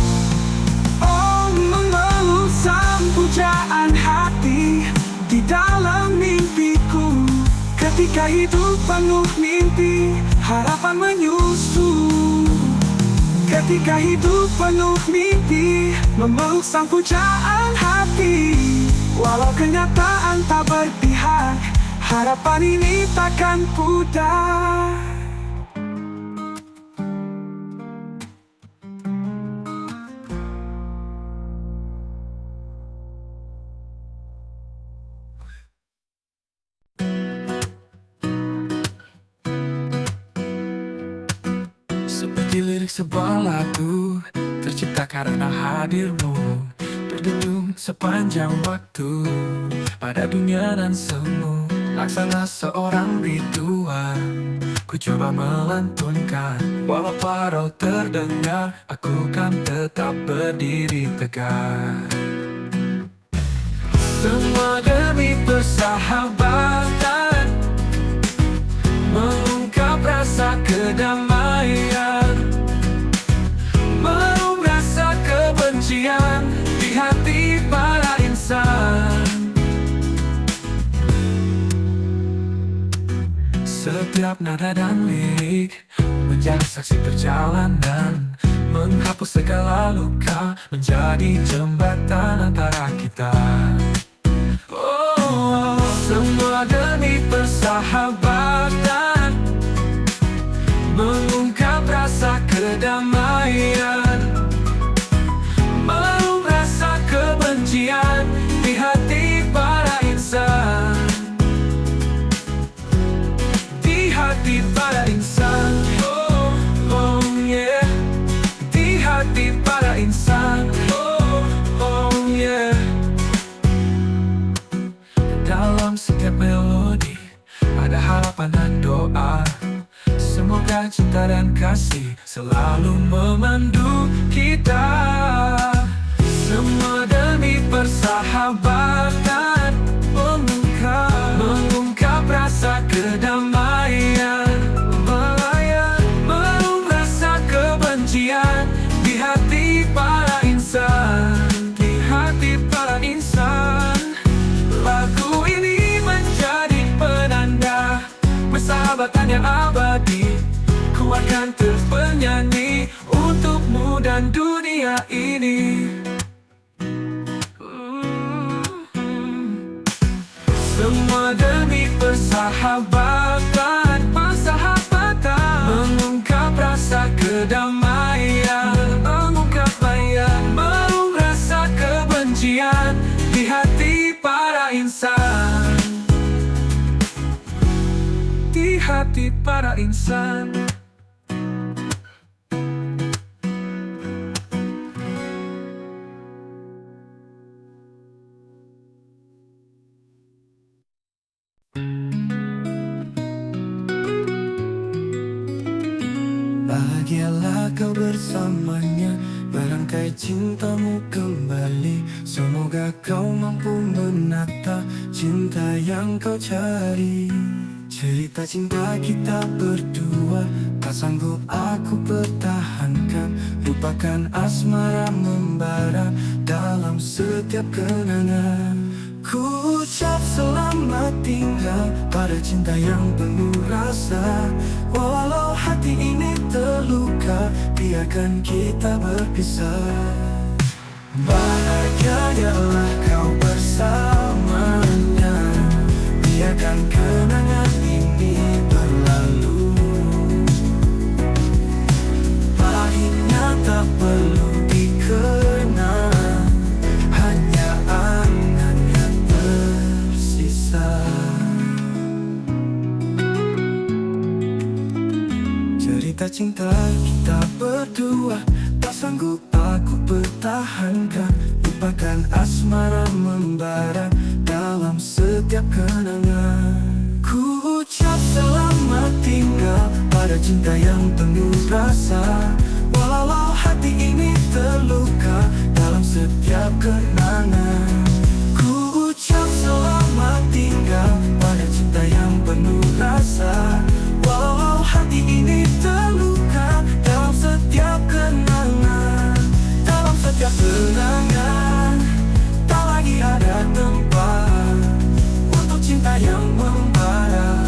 oh memeluk sang pujaan hati di dalam mimpiku. Ketika hidup penuh mimpi, harapan menyusul. Ketika hidup penuh mimpi, memeluk sang pujaan hati. Walau kenyataan tak berpihak, harapan ini takkan pudar. Seperti lirik sebuah lagu, tercipta karena hadirmu, berduyung sepanjang waktu pada dunia dan semu. Laksana seorang ritual, ku coba melantunkan. Walau parau terdengar, aku kan tetap berdiri tegak. Semua demi persahabatan, mengungkap rasa kedamaian, merung rasa kebencian di hati para insan. Setiap nada dan lirik menjadi saksi perjalanan, menghapus segala luka, menjadi jembatan antara kita. Oh, semua demi persahabatan, mengungkap rasa kedamaian, merung rasa kebencian di hati para insan. Di hati para insan, oh, oh yeah. Di hati para insan, oh, oh yeah. Dalam setiap melodi ada harapan dan doa. Semoga cinta dan kasih selalu memandu kita. Semua demi persahabatan, mengungkap rasa kedamaian, merung rasa kebencian di hati para insan. Di hati para insan, lagu ini menjadi penanda persahabatan yang abadi. Ku akan terus bernyanyi untukmu dan dunia ini. Semua demi persahabatan, mengungkap rasa kedamaian, merung rasa kebencian di hati para insan. Di hati para insan. Bahagialah kau bersamanya, merangkai cintamu kembali. Semoga kau mampu menata cinta yang kau cari. Cerita cinta kita berdua tak sanggup aku pertahankan. Lupakan asmara membara dalam setiap kenangan. Ku ucap selamat tinggal pada cinta yang penuh rasa. Walau hati ini terluka, biarkan kita berpisah. Bahagialah kau bersamanya, biarkan kenangan ini berlalu. Pahitnya tak perlu dikenang, hanya angan yang tersisa. Cerita cinta kita berdua tak sanggup aku pertahankan. Lupakan asmara membara dalam setiap kenangan. Ku ucap selamat tinggal pada cinta yang penuh rasa. Walau hati ini terluka dalam setiap kenangan. Ku ucap selamat tinggal pada cinta yang penuh rasa. Walau hati ini terluka dalam setiap kenangan. Dalam setiap kenangan tak lagi ada tempat untuk cinta yang membara,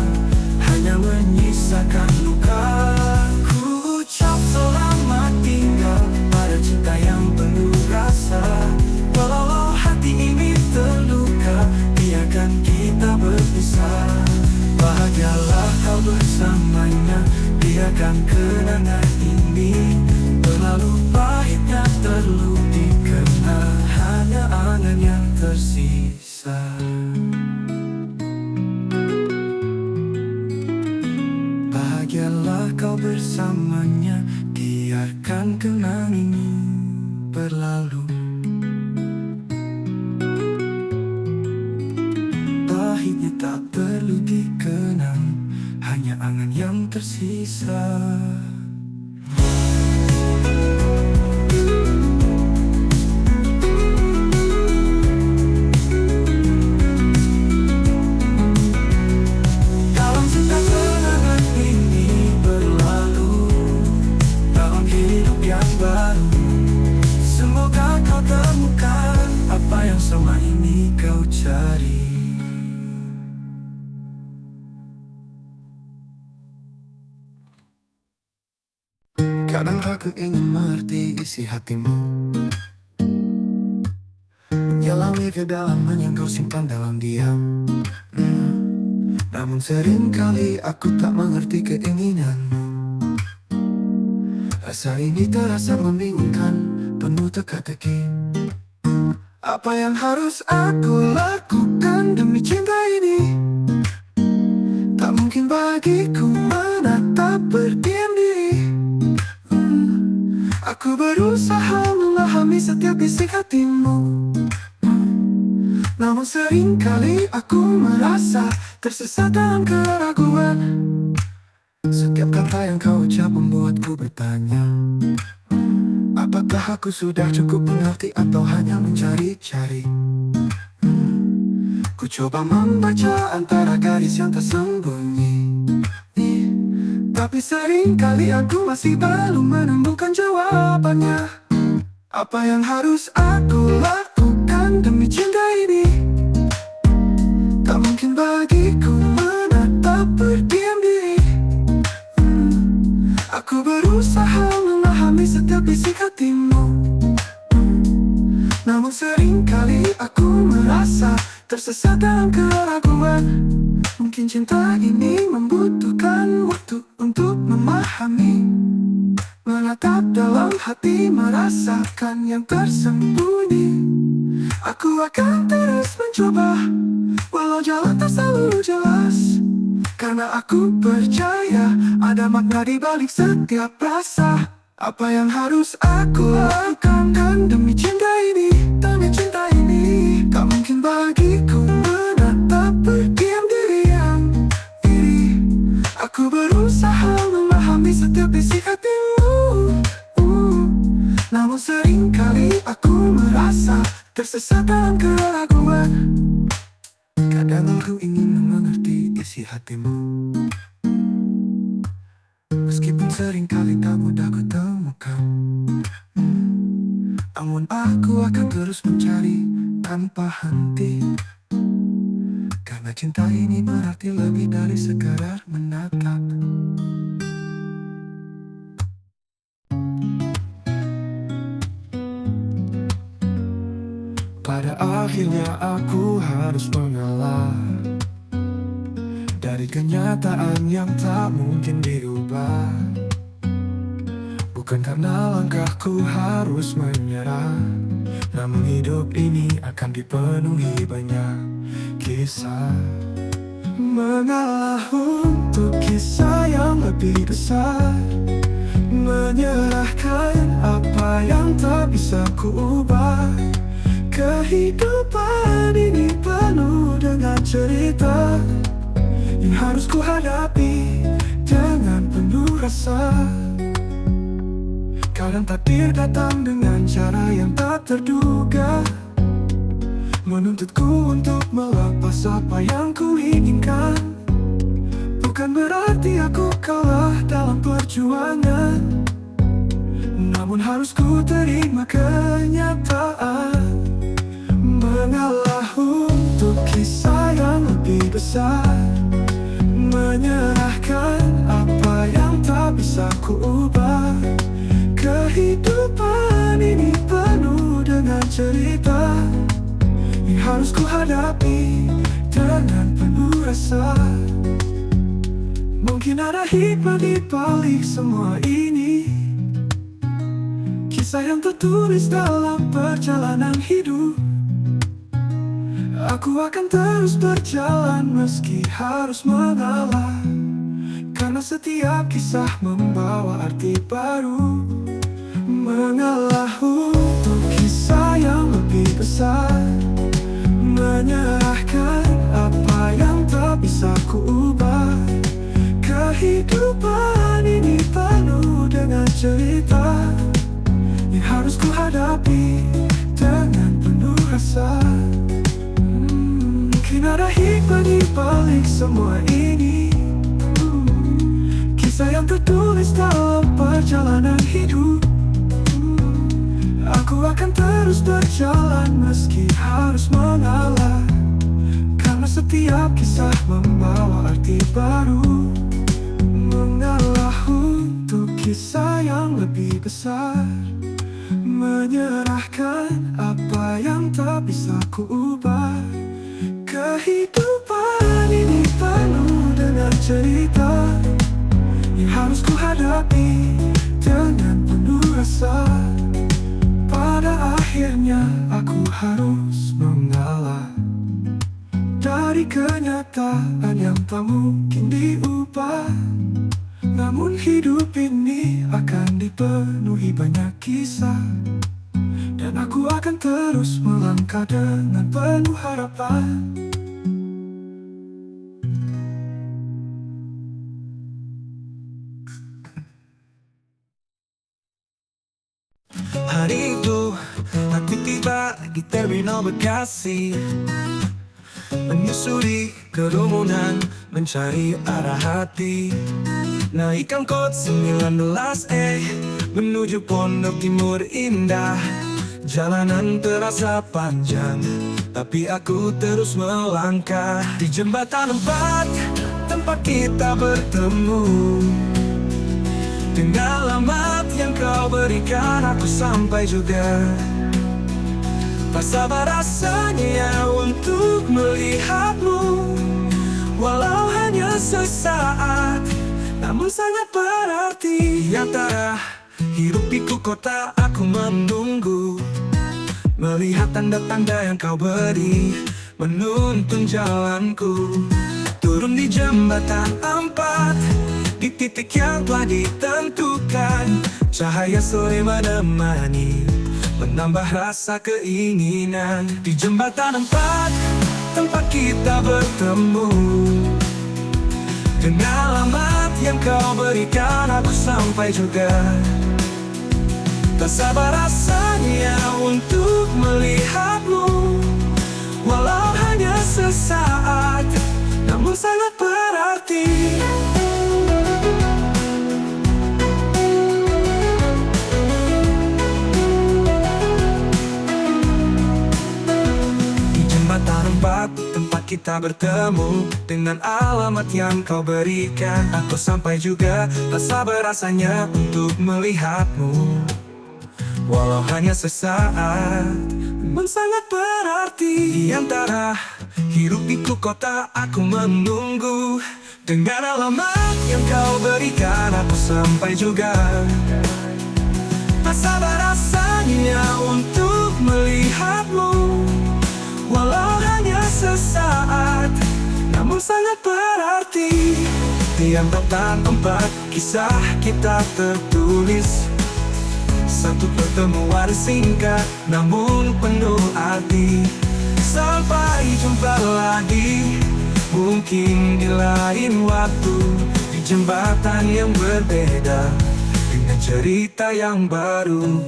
hanya menyisakan luka. Ku ucap selamat tinggal pada cinta yang penuh rasa. Walau hati ini terluka, biarkan kita berpisah. Bahagialah kau bersamanya, biarkan kenangan ini berlalu. Pahitnya terlalu dikenal, hanya angan yang tersisa. Bahagialah kau bersamanya, biarkan kenangan ini berlalu. Pahitnya tak perlu dikenang, hanya angan yang tersisa. Dalam setiap kenangan ini berlalu, dalam hidup yang baru, semoga kau temukan apa yang selama ini kau cari. Kadang aku ingin mengerti isi hatimu, menyelami kedalaman yang kau simpan dalam diam. Namun seringkali aku tak mengerti keinginanmu. Rasa ini terasa membingungkan, penuh teka-teki. Apa yang harus aku lakukan demi cinta ini? Tak mungkin bagiku menatap berdiam diri. Aku berusaha memahami setiap bisik hatimu, namun seringkali aku merasa tersesat dalam keraguan. Setiap kata yang kau ucap membuatku bertanya, apakah aku sudah cukup mengerti atau hanya mencari-cari. Ku coba membaca antara garis yang tersembunyi, tapi seringkali aku masih belum menemukan jawabannya. Apa yang harus aku lakukan demi cinta ini? Tak mungkin bagiku menatap berdiam diri. Aku berusaha memahami setiap bisik hatimu, namun seringkali aku merasa tersesat dalam keraguan. Mungkin cinta ini membutuhkan waktu untuk memahami, menatap dalam hati, merasakan yang tersembunyi. Aku akan terus mencoba, walau jalan tak selalu jelas, karena aku percaya ada makna di balik setiap rasa. Apa yang harus aku lakukan demi cinta ini? Demi cinta ini tak mungkin bagiku menatap berdiam diri yang iri. Aku berusaha memahami setiap bisik hatimu, namun seringkali aku merasa tersesat dalam keraguan. Kadang aku ingin mengerti isi memiliki hatimu. Meskipun seringkali tak mudah kutemukan, namun aku akan terus mencari tanpa henti. Karena cinta ini berarti lebih dari sekadar menatap. Pada akhirnya aku harus mengalah dari kenyataan yang tak mungkin dirubah. Bukan karena langkahku harus menyerah, namun hidup ini akan dipenuhi banyak kisah. Mengalah untuk kisah yang lebih besar, menyerahkan apa yang tak bisa kuubah. Kehidupan ini penuh dengan cerita yang harus kuhadapi dengan penuh rasa. Kadang takdir datang dengan cara yang tak terduga, menuntutku untuk melepas apa yang kuinginkan. Bukan berarti aku kalah dalam perjuangan, namun harus ku terima kenyataan. Mengalah untuk kisah yang lebih besar, menyerahkan apa yang tak bisa kuubah. Kehidupan ini penuh dengan cerita yang harus kuhadapi dengan penuh rasa. Mungkin ada hikmah di balik semua ini, kisah yang tertulis dalam perjalanan hidup. Aku akan terus berjalan meski harus mengalah, karena setiap kisah membawa arti baru. Mengalah untuk kisah yang lebih besar, menyerahkan apa yang tak bisa kuubah. Kehidupan ini penuh dengan cerita yang harus kuhadapi dengan penuh rasa. Mungkin ada hikmah di balik semua ini, kisah yang tertulis dalam perjalanan hidup. Aku akan terus berjalan meski harus mengalah, karena setiap kisah membawa arti baru. Mengalah untuk kisah yang lebih besar, menyerahkan apa yang tak bisa kuubah. Kehidupan ini penuh dengan cerita yang harus kuhadapi dengan penuh rasa. Pada akhirnya aku harus mengalah dari kenyataan yang tak mungkin diubah. Namun hidup ini akan dipenuhi banyak kisah, dan aku akan terus melangkah dengan penuh harapan. Hari itu aku tiba di terminal Bekasi, menyusuri kerumunan mencari arah hati. Naik angkot 19E menuju Pondok Timur Indah. Jalanan terasa panjang, tapi aku terus melangkah. Di jembatan 4 tempat kita bertemu, dengan alamat yang kau berikan aku sampai juga. Tak sabar rasanya untuk melihatmu, walau hanya sesaat, namun sangat berarti. Di antara hiruk pikuk kota aku menunggu, melihat tanda-tanda yang kau beri menuntun jalanku. Turun di jembatan 4, di titik yang telah ditentukan. Cahaya sore menemani, menambah rasa keinginan. Di jembatan 4 tempat kita bertemu, dengan alamat yang kau berikan aku sampai juga. Tak sabar rasanya untuk melihatmu, walau hanya sesaat, namun namun sangat berarti. Di jembatan tempat kita bertemu, dengan alamat yang kau berikan, aku sampai juga tak sabar rasanya untuk melihatmu. Walau hanya sesaat, namun sangat berarti. Di antara hiruk pikuk kota aku menunggu, dengan alamat yang kau berikan, aku sampai juga. Tak sabar rasanya untuk melihatmu. Walau hanya sesaat, namun sangat berarti. Di antara tempat kisah kita tertulis, satu pertemuan singkat namun penuh arti. Sampai jumpa lagi, mungkin di lain waktu, di jembatan yang berbeda, dengan cerita yang baru.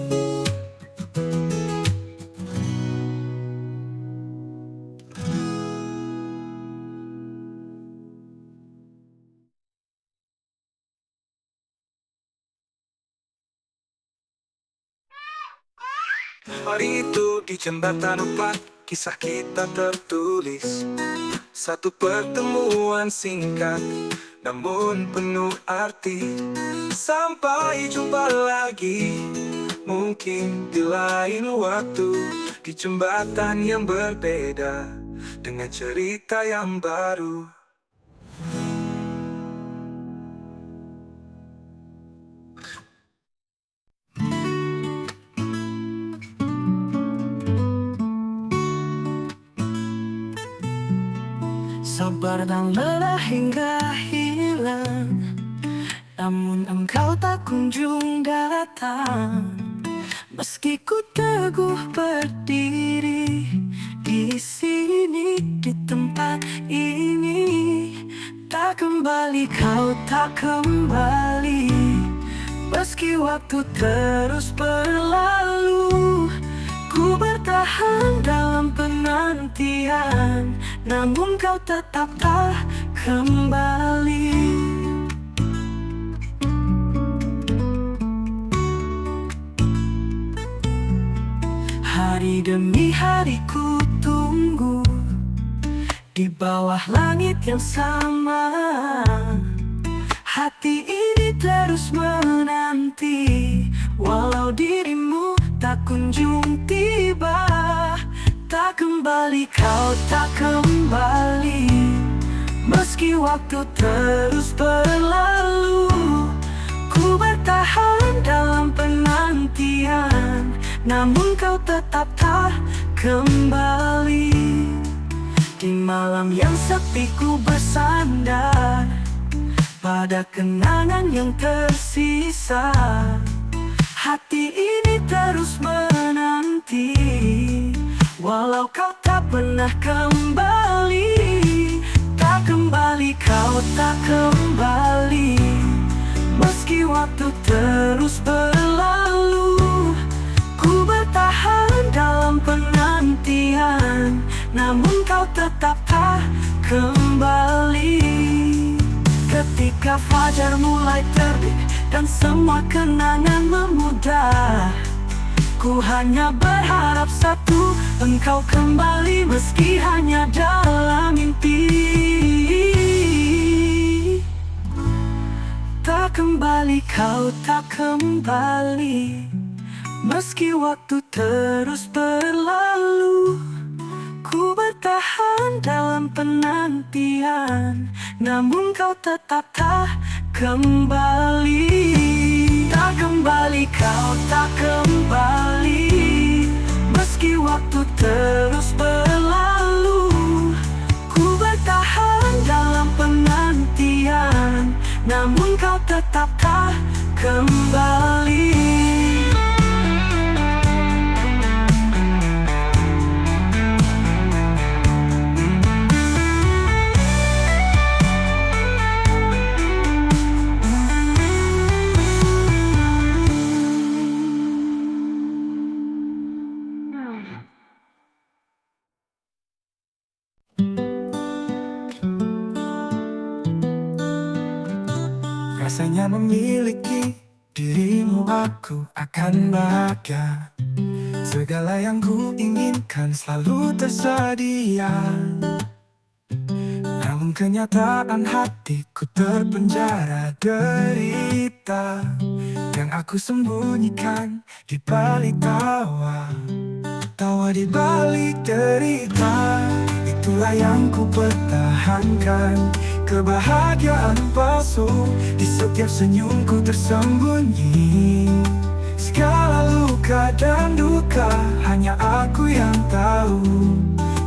Hari itu di jembatan empat, kisah kita tertulis. Satu pertemuan singkat, namun penuh arti. Sampai jumpa lagi, mungkin di lain waktu, di jembatan yang berbeda, dengan cerita yang baru. Sabar dan lelah hingga hilang, namun engkau tak kunjung datang. Meski ku teguh berdiri di sini, di tempat ini, tak kembali, kau tak kembali. Meski waktu terus berlalu, ku bertahan dalam penantian, namun kau tetap tak kembali. Hari demi hari ku tunggu, di bawah langit yang sama. Hati ini terus menanti, walau dirimu tak kunjung tiba. Tak kembali, kau tak kembali. Meski waktu terus berlalu, ku bertahan dalam penantian, namun kau tetap tak kembali. Di malam yang sepi ku bersandar pada kenangan yang tersisa. Hati ini terus menanti, walau kau tak pernah kembali. Tak kembali, kau tak kembali. Meski waktu terus berlalu, ku bertahan dalam penantian, namun kau tetap tak kembali. Ketika fajar mulai terbit dan semua kenangan memudar, ku hanya berharap satu, engkau kembali meski hanya dalam mimpi. Tak kembali, kau tak kembali. Meski waktu terus berlalu, ku bertahan dalam penantian, namun kau tetap tak kembali. Tak kembali, kau tak kembali. Meski waktu terus berlalu, ku bertahan dalam penantian, namun kau tetap tak kembali. Rasanya memiliki dirimu aku akan bahagia. Segala yang ku inginkan selalu tersedia. Namun kenyataan hatiku terpenjara derita yang aku sembunyikan di balik tawa. Tawa di balik derita, itulah yang ku pertahankan. Kebahagiaan palsu di setiap senyumku tersembunyi. Segala luka dan duka hanya aku yang tahu.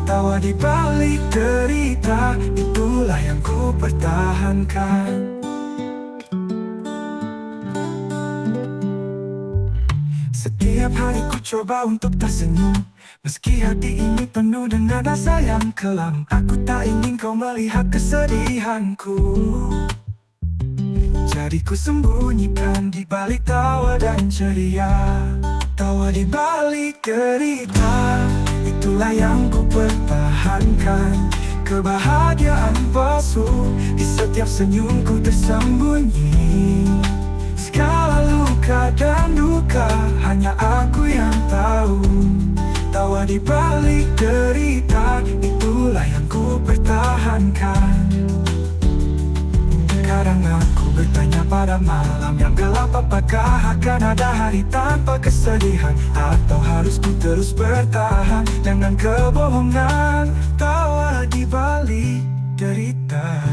Tawa di balik derita, itulah yang ku pertahankan. Setiap hari ku coba untuk tak senyum, meski hati ini penuh dengan rasa yang kelam. Aku tak ingin kau melihat kesedihanku, jadi ku sembunyikan di balik tawa dan ceria. Tawa di balik derita, itulah yang ku pertahankan. Kebahagiaan palsu di setiap senyumku tersembunyi. Segala luka dan duka hanya aku yang tahu. Tawa di balik derita, itulah yang ku pertahankan. Kadang aku bertanya pada malam yang gelap, apakah akan ada hari tanpa kesedihan, atau harus ku terus bertahan dengan kebohongan. Tawa di balik derita,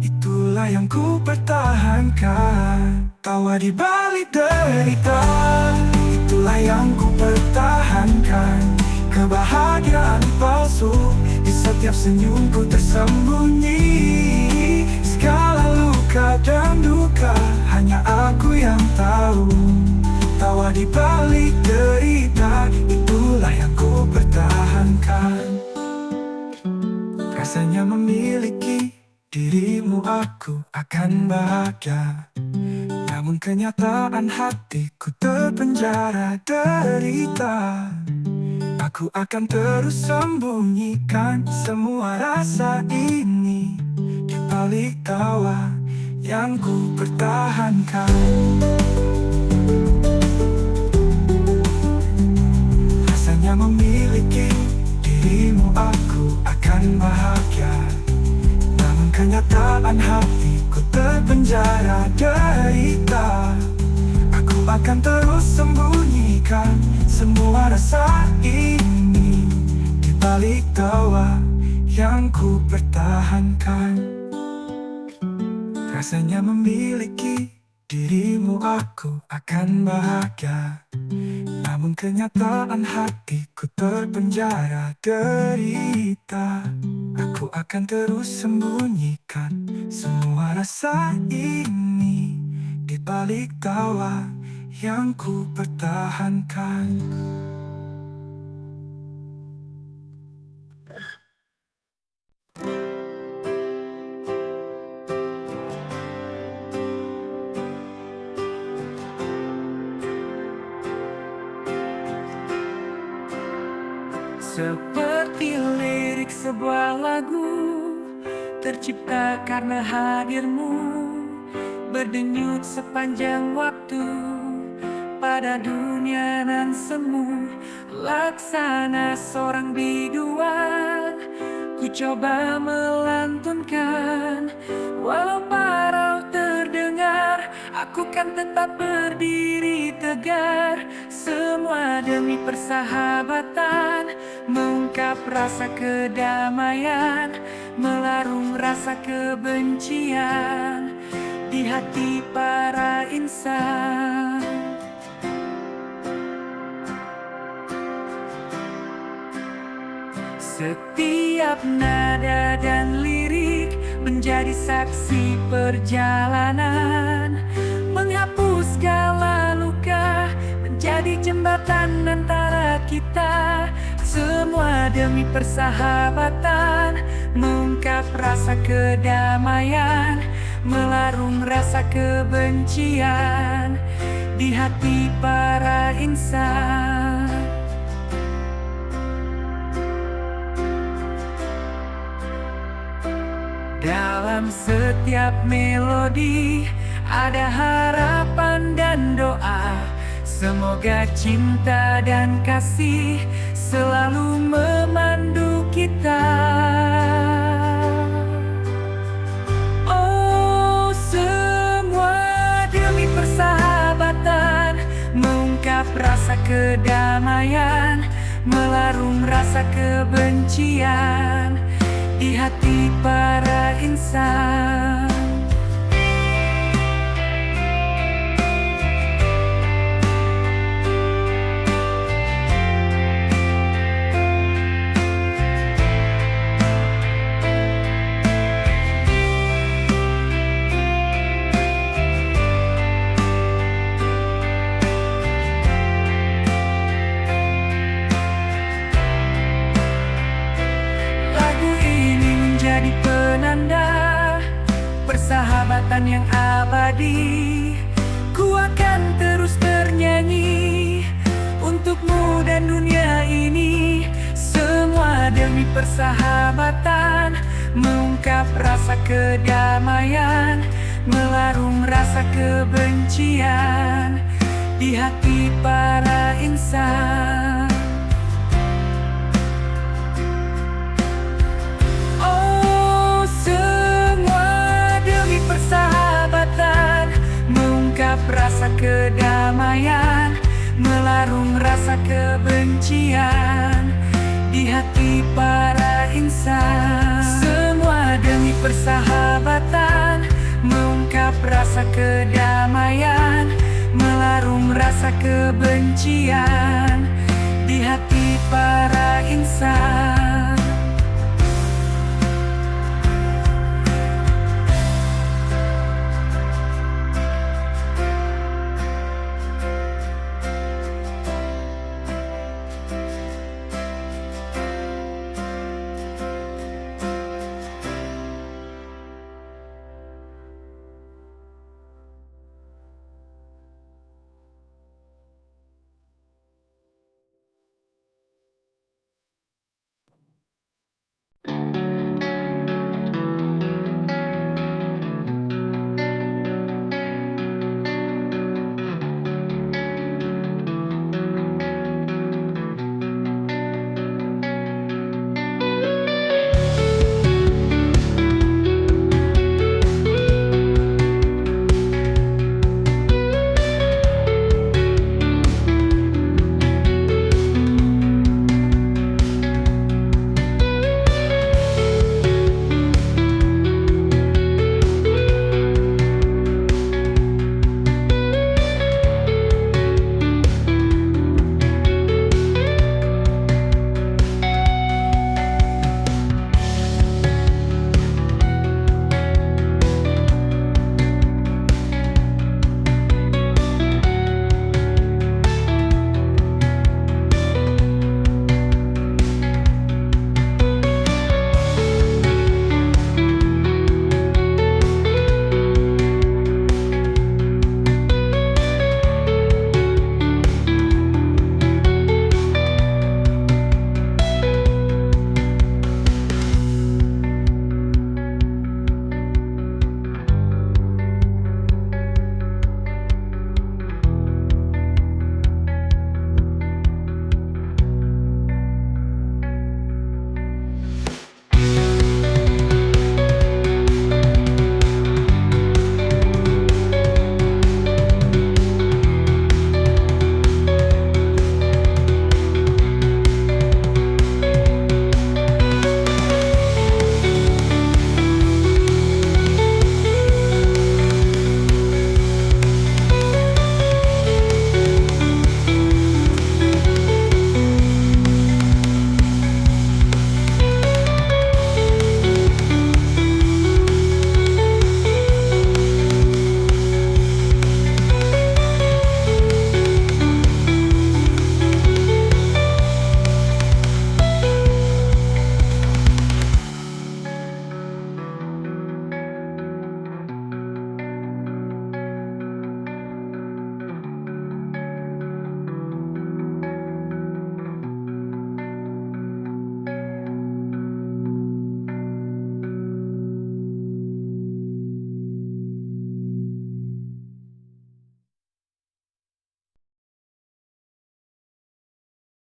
itulah yang ku pertahankan. Tawa di balik derita, itulah yang ku pertahankan. Kebahagiaan palsu di setiap senyumku tersembunyi. Segala luka dan duka hanya aku yang tahu. Tawa di balik derita, itulah yang ku pertahankan. Rasanya memiliki dirimu aku akan bahagia. Namun kenyataan hatiku terpenjara derita. Aku akan terus sembunyikan semua rasa ini di balik tawa yang ku pertahankan. Rasanya memiliki dirimu aku akan bahagia. Namun kenyataan hatiku terpenjara derita. Aku akan terus sembunyikan semua rasa ini di balik tawa yang ku pertahankan. Rasanya memiliki dirimu aku akan bahagia. Namun kenyataan hatiku terpenjara derita. Aku akan terus sembunyikan semua rasa ini di balik tawa yang ku pertahankan. Seperti lirik sebuah lagu tercipta karena hadirmu, berdenyut sepanjang waktu pada dunia nan semu. Laksana seorang biduan, ku coba melantunkan. Walau parau terdengar, aku kan tetap berdiri tegar. Semua demi persahabatan, mengungkap rasa kedamaian, melarung rasa kebencian di hati para insan. Setiap nada dan lirik menjadi saksi perjalanan, menghapus segala luka, menjadi jembatan antara kita. Semua demi persahabatan, mengungkap rasa kedamaian, melarung rasa kebencian di hati para insan. Dalam setiap melodi ada harapan dan doa. Semoga cinta dan kasih selalu memandu kita. Oh, semua demi persahabatan, mengungkap rasa kedamaian, melarung rasa kebencian di hati para insan. Jadi penanda persahabatan yang abadi. Ku akan terus bernyanyi untukmu dan dunia ini. Semua demi persahabatan, mengungkap rasa kedamaian, melarung rasa kebencian di hati para insan. Rasa kedamaian, melarung rasa kebencian di hati para insan. Semua demi persahabatan, mengungkap rasa kedamaian, melarung rasa kebencian di hati para insan.